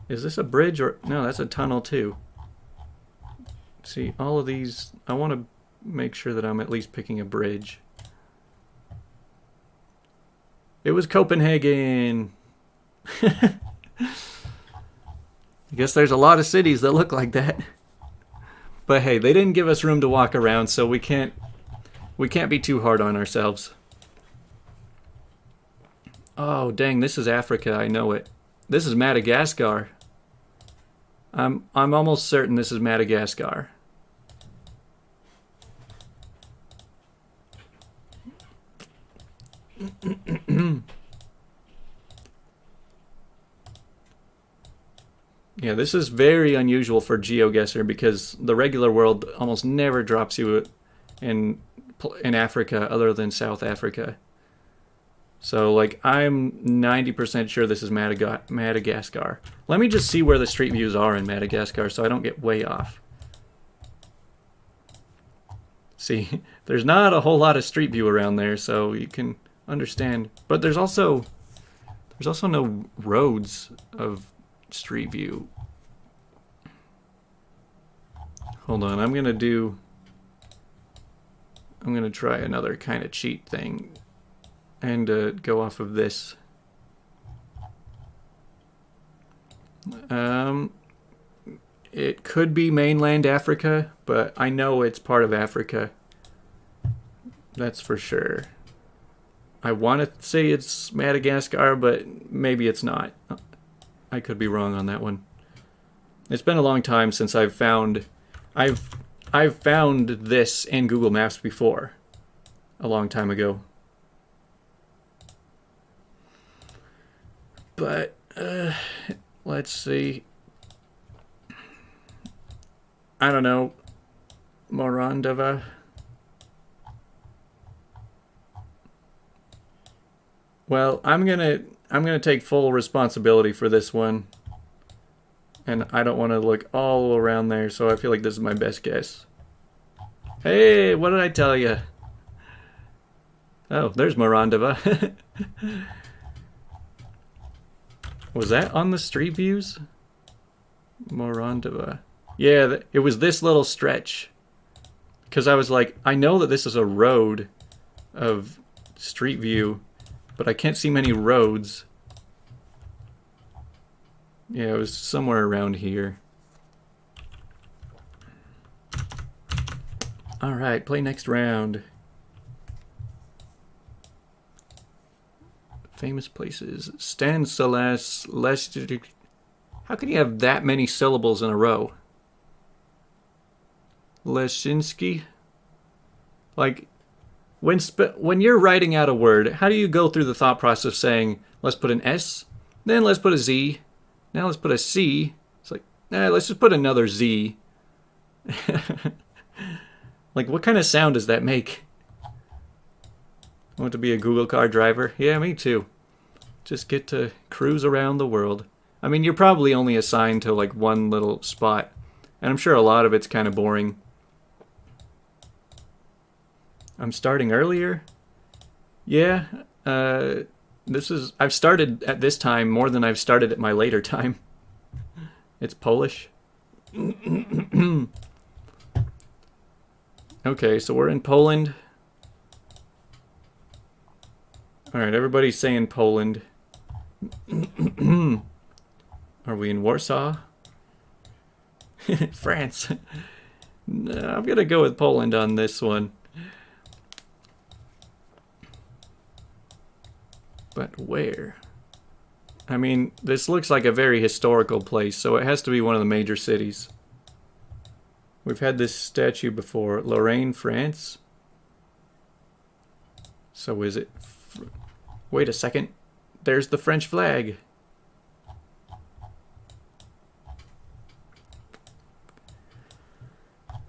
is this a bridge or... No, that's a tunnel too. See, all of these... I want to make sure that I'm at least picking a bridge. It was Copenhagen! I guess there's a lot of cities that look like that. But hey, they didn't give us room to walk around, so we can't be too hard on ourselves. Oh, dang, this is Africa, I know it. This is Madagascar. I'm almost certain this is Madagascar. Yeah, this is very unusual for GeoGuessr because the regular world almost never drops you in Africa other than South Africa. So, like, I'm 90% sure this is Madagascar. Let me just see where the street views are in Madagascar so I don't get way off. See, there's not a whole lot of street view around there, so you can understand. But there's also no roads of street view. Hold on, I'm gonna try another kind of cheat thing and go off of this. It could be mainland Africa, but I know it's part of Africa. That's for sure. I want to say it's Madagascar, but maybe it's not. I could be wrong on that one. It's been a long time since I've found this in Google Maps before. A long time ago. But let's see. I don't know. Morondava. Well, I'm gonna take full responsibility for this one. And I don't want to look all around there, so I feel like this is my best guess. Hey, what did I tell you? Oh, there's Morondava. Was that on the street views? Morondava. Yeah, it was this little stretch. Because I was like, I know that this is a road of Street View, but I can't see many roads. Yeah, it was somewhere around here. Alright, play next round. Famous places. Stanislas Leszczyk. How can you have that many syllables in a row? Leshinsky? Like, when you're writing out a word, how do you go through the thought process of saying, let's put an S, then let's put a Z, now let's put a C. It's like, nah, let's just put another Z. Like, what kind of sound does that make? I want to be a Google car driver. Yeah, me too. Just get to cruise around the world. I mean, you're probably only assigned to like one little spot, and I'm sure a lot of it's kind of boring. I'm starting earlier? Yeah, I've started at this time more than I've started at my later time. It's Polish. Okay, so we're in Poland. Alright, everybody's saying Poland. Are we in Warsaw? France. No, I'm gonna go with Poland on this one. But where? I mean, this looks like a very historical place, so it has to be one of the major cities. We've had this statue before. Lorraine, France? So is it... Wait a second. There's the French flag.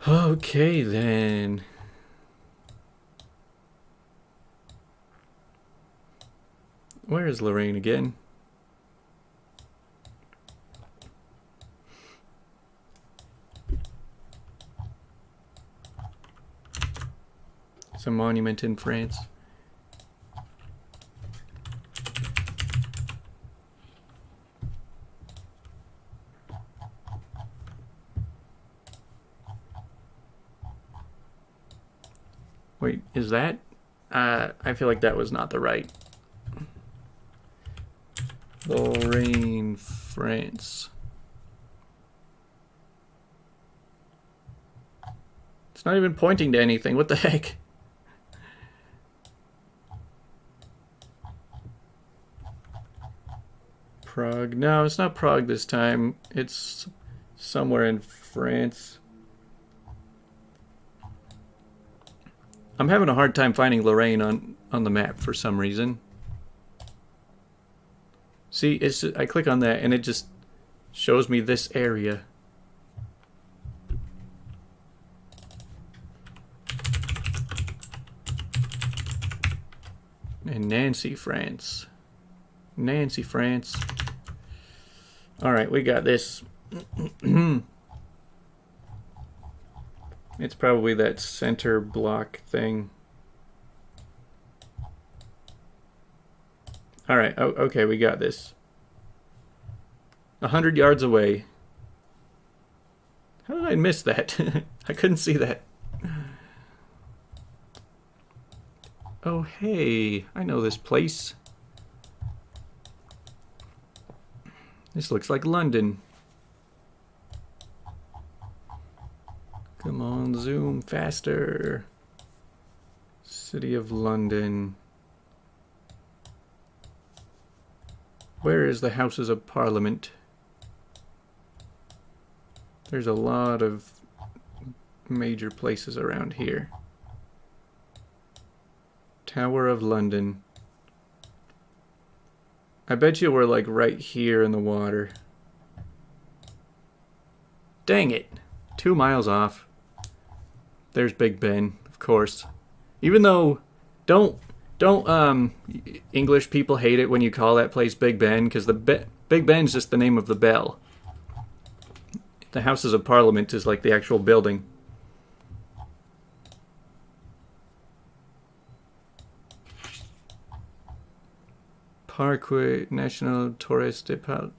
Okay, then. Where is Lorraine again? It's a monument in France. Wait, is that? I feel like that was not the right. Lorraine, France. It's not even pointing to anything. What the heck? Prague. No, it's not Prague this time. It's somewhere in France. I'm having a hard time finding Lorraine on the map for some reason. See, it's I click on that and it just shows me this area. And Nancy, France. Nancy, France. Alright, we got this. It's probably that center block thing. Alright, okay, we got this. 100 yards away. How did I miss that? I couldn't see that. Oh, hey, I know this place. This looks like London. Come on, zoom faster. City of London. Where is the Houses of Parliament? There's a lot of major places around here. Tower of London. I bet you we're like right here in the water. Dang it. 2 miles off. There's Big Ben, of course. Even though, don't English people hate it when you call that place Big Ben, because Big Ben's just the name of the bell. The Houses of Parliament is like the actual building. Parque National Torres de Pal.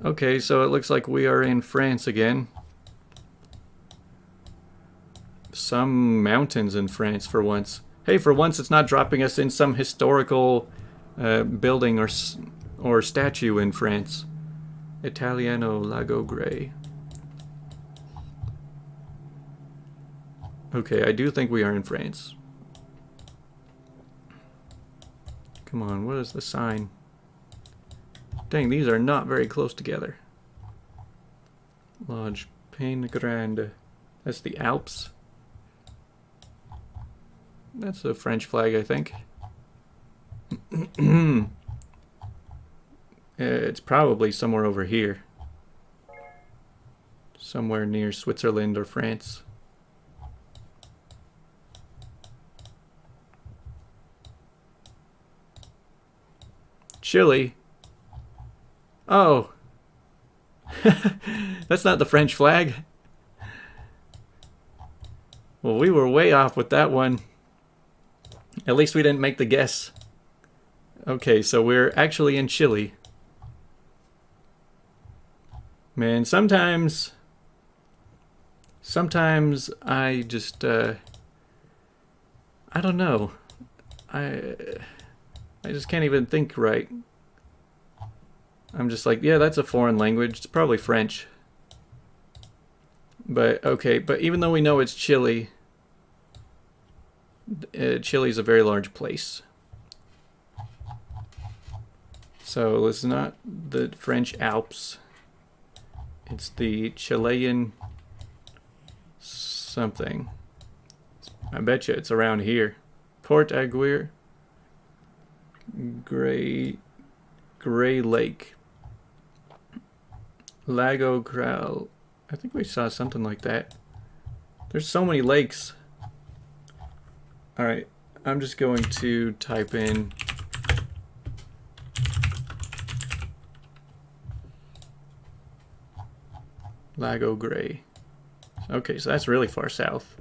Okay, so it looks like we are in France again. some mountains in France for once. Hey, for once it's not dropping us in some historical building or statue in France. Italiano Lago Grey. Okay, I do think we are in France. Come on, what is the sign? Dang, these are not very close together. Lodge Pays Grande. That's the Alps. That's a French flag, I think. It's probably somewhere over here. Somewhere near Switzerland or France. Chile. Oh. That's not the French flag. Well, we were way off with that one. At least we didn't make the guess. Okay, so we're actually in Chile. Man, sometimes I just I don't know. I just can't even think right. I'm just like, yeah, that's a foreign language. It's probably French. But okay, but even though we know it's Chile, Chile's a very large place. So it's not the French Alps. It's the Chilean something. I bet you it's around here. Port Aguirre. Gray Lake. Lago Grau. I think we saw something like that. There's so many lakes. Alright, I'm just going to type in Lago Grey. Okay, so that's really far south.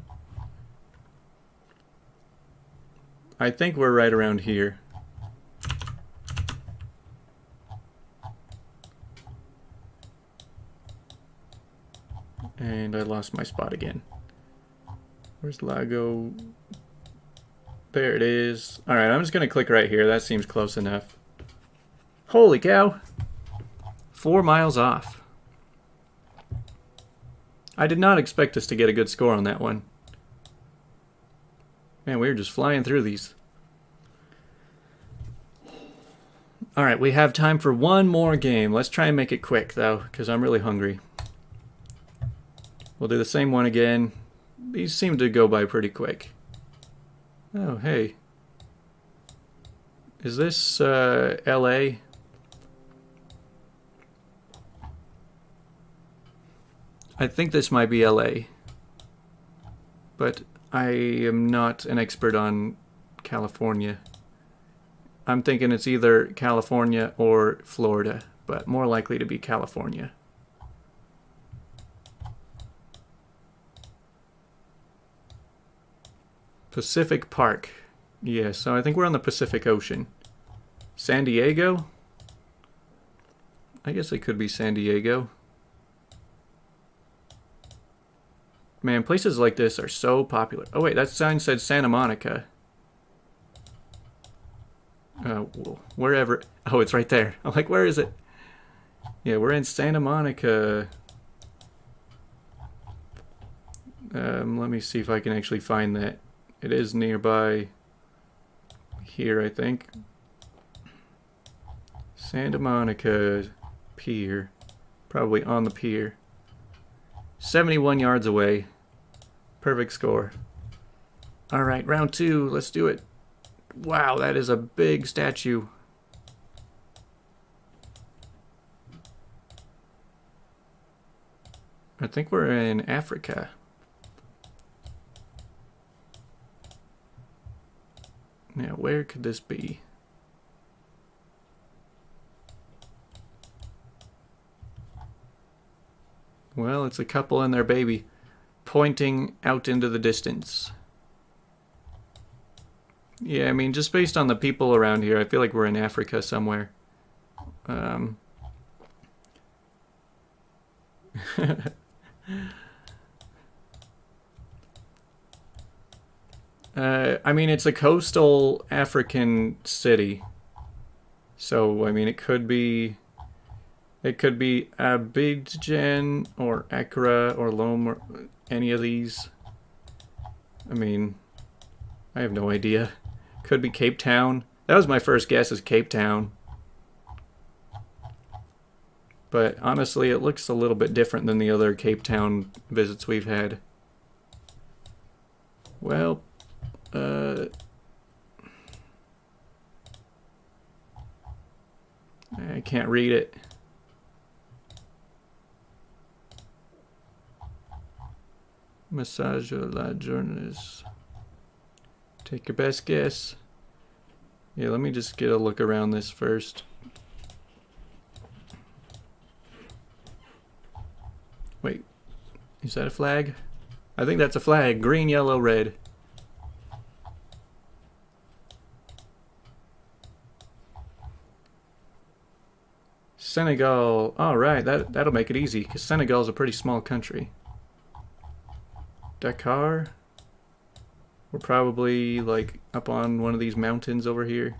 I think we're right around here. And I lost my spot again. Where's Lago? There it is. Alright, I'm just going to click right here. That seems close enough. Holy cow! 4 miles off. I did not expect us to get a good score on that one. Man, we were just flying through these. Alright, we have time for one more game. Let's try and make it quick, though, because I'm really hungry. We'll do the same one again. These seem to go by pretty quick. Oh, hey. Is this LA? I think this might be LA. But I am not an expert on California. I'm thinking it's either California or Florida, but more likely to be California. Pacific Park. Yeah, so I think we're on the Pacific Ocean. San Diego? I guess it could be San Diego. Man, places like this are so popular. Oh wait, that sign said Santa Monica. Wherever. Oh, it's right there. I'm like, where is it? Yeah, we're in Santa Monica. Let me see if I can actually find that. It is nearby here, I think. Santa Monica Pier. Probably on the pier. 71 yards away. Perfect score. Alright, round 2. Let's do it. Wow, that is a big statue. I think we're in Africa. Now, where could this be? Well, it's a couple and their baby pointing out into the distance. Yeah, I mean, just based on the people around here, I feel like we're in Africa somewhere. I mean, it's a coastal African city. So, I mean, it could be Abidjan or Accra or Lome or any of these. I mean, I have no idea. Could be Cape Town. That was my first guess, is Cape Town. But honestly, it looks a little bit different than the other Cape Town visits we've had. Well, I can't read it. Massage la journalist. Take your best guess. Yeah, let me just get a look around this first. Wait, is that a flag? I think that's a flag. Green, yellow, red. Senegal. All right, that'll make it easy, because Senegal's a pretty small country. Dakar. We're probably like up on one of these mountains over here.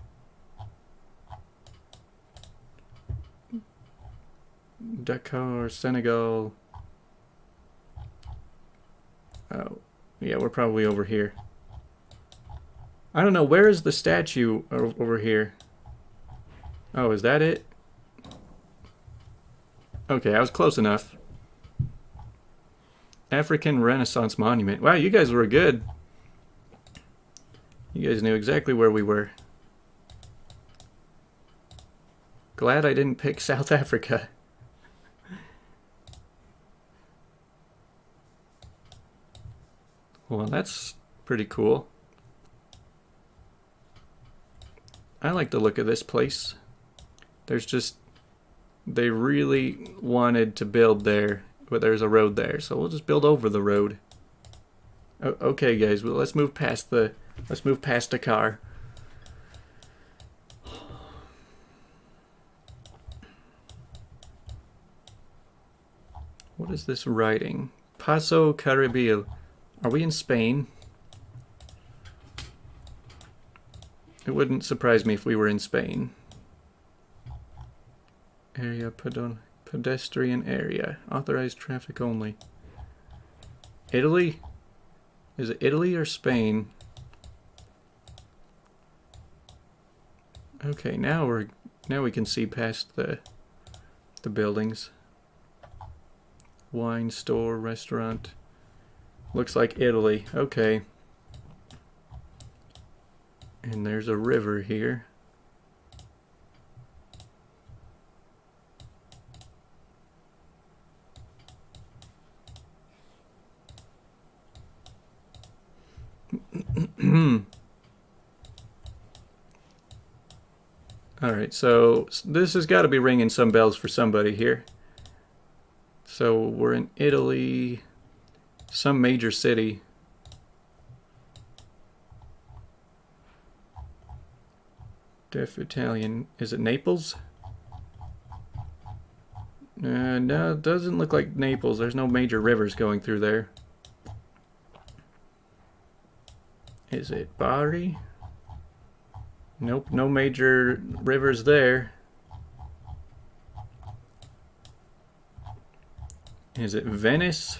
Dakar, Senegal. Oh, yeah, we're probably over here. I don't know, where is the statue over here? Oh, is that it? Okay, I was close enough. African Renaissance Monument. Wow, you guys were good. You guys knew exactly where we were. Glad I didn't pick South Africa. Well, that's pretty cool. I like the look of this place. There's just... They really wanted to build there, but there's a road there, so we'll just build over the road. Okay, guys, well, let's move past the car. What is this writing? Paso Caribil. Are we in Spain? It wouldn't surprise me if we were in Spain. Area pedestrian area. Authorized traffic only. Italy? Is it Italy or Spain? Okay, now we can see past the buildings. Wine store, restaurant. Looks like Italy. Okay. And there's a river here. Alright, so this has got to be ringing some bells for somebody here. So we're in Italy, some major city. Def Italian. Is it Naples? No, it doesn't look like Naples. There's no major rivers going through there. Is it Bari? Nope, no major rivers there. Is it Venice?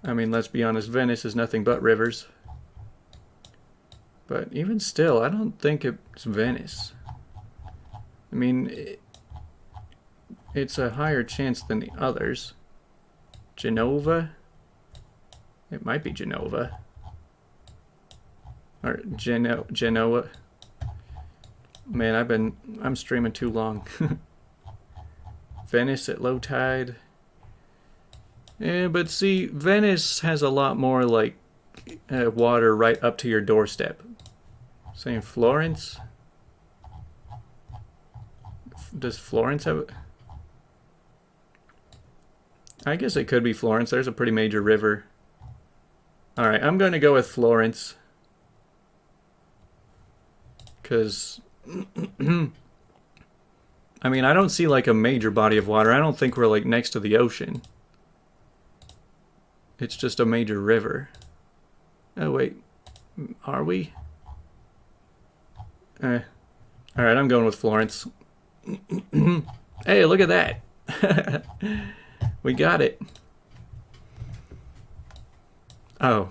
I mean, let's be honest, Venice is nothing but rivers. But even still, I don't think it's Venice. I mean, it's a higher chance than the others. Genova? It might be Genova. Or Genoa. Man, I'm streaming too long. Venice at low tide. Yeah, but see, Venice has a lot more like water right up to your doorstep. Saying Florence. Does Florence have it? I guess it could be Florence. There's a pretty major river. Alright, I'm going to go with Florence. Because, I mean, I don't see like a major body of water. I don't think we're like next to the ocean. It's just a major river. Oh, wait. Are we? Alright, I'm going with Florence. Hey, look at that. We got it. Oh,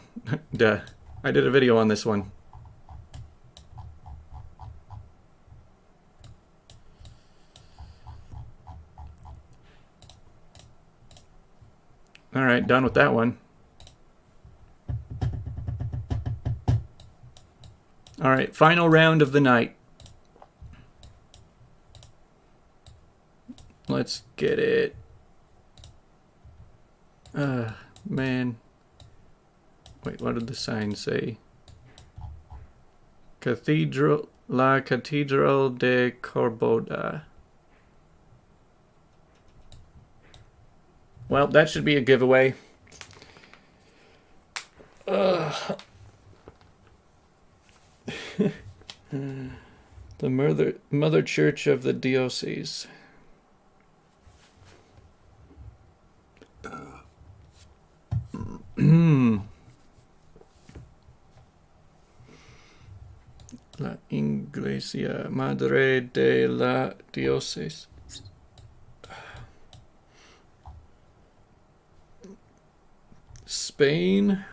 duh. I did a video on this one. Alright, done with that one. Alright, final round of the night. Let's get it. Man. Wait, what did the sign say? La Catedral de Corboda. Well, that should be a giveaway. The Mother Church of the Diocese. La Iglesia Madre de la Diocese. Spain.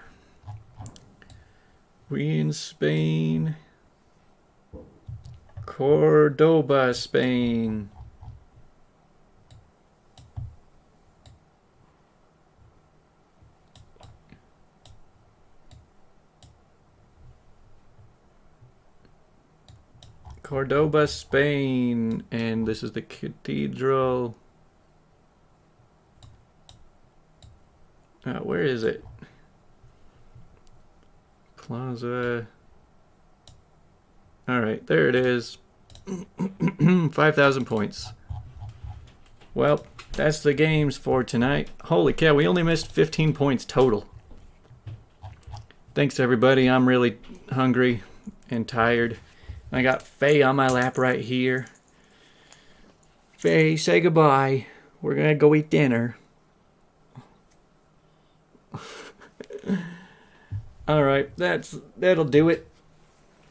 We in Spain. Cordoba, Spain. Cordoba, Spain. And this is the cathedral. Where is it? Plaza. Alright, there it is. 5,000 points. Well, that's the games for tonight. Holy cow, we only missed 15 points total. Thanks everybody, I'm really hungry and tired. I got Faye on my lap right here. Faye, say goodbye. We're gonna go eat dinner. Alright, that'll do it.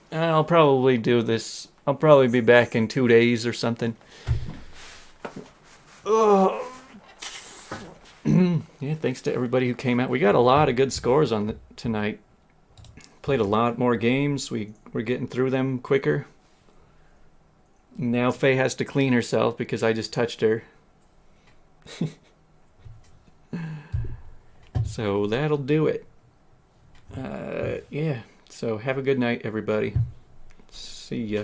I'll probably do this. I'll probably be back in 2 days or something. Oh. Yeah, thanks to everybody who came out. We got a lot of good scores on tonight. Played a lot more games. We're getting through them quicker. Now Faye has to clean herself because I just touched her. So that'll do it. Yeah, so have a good night, everybody. See ya.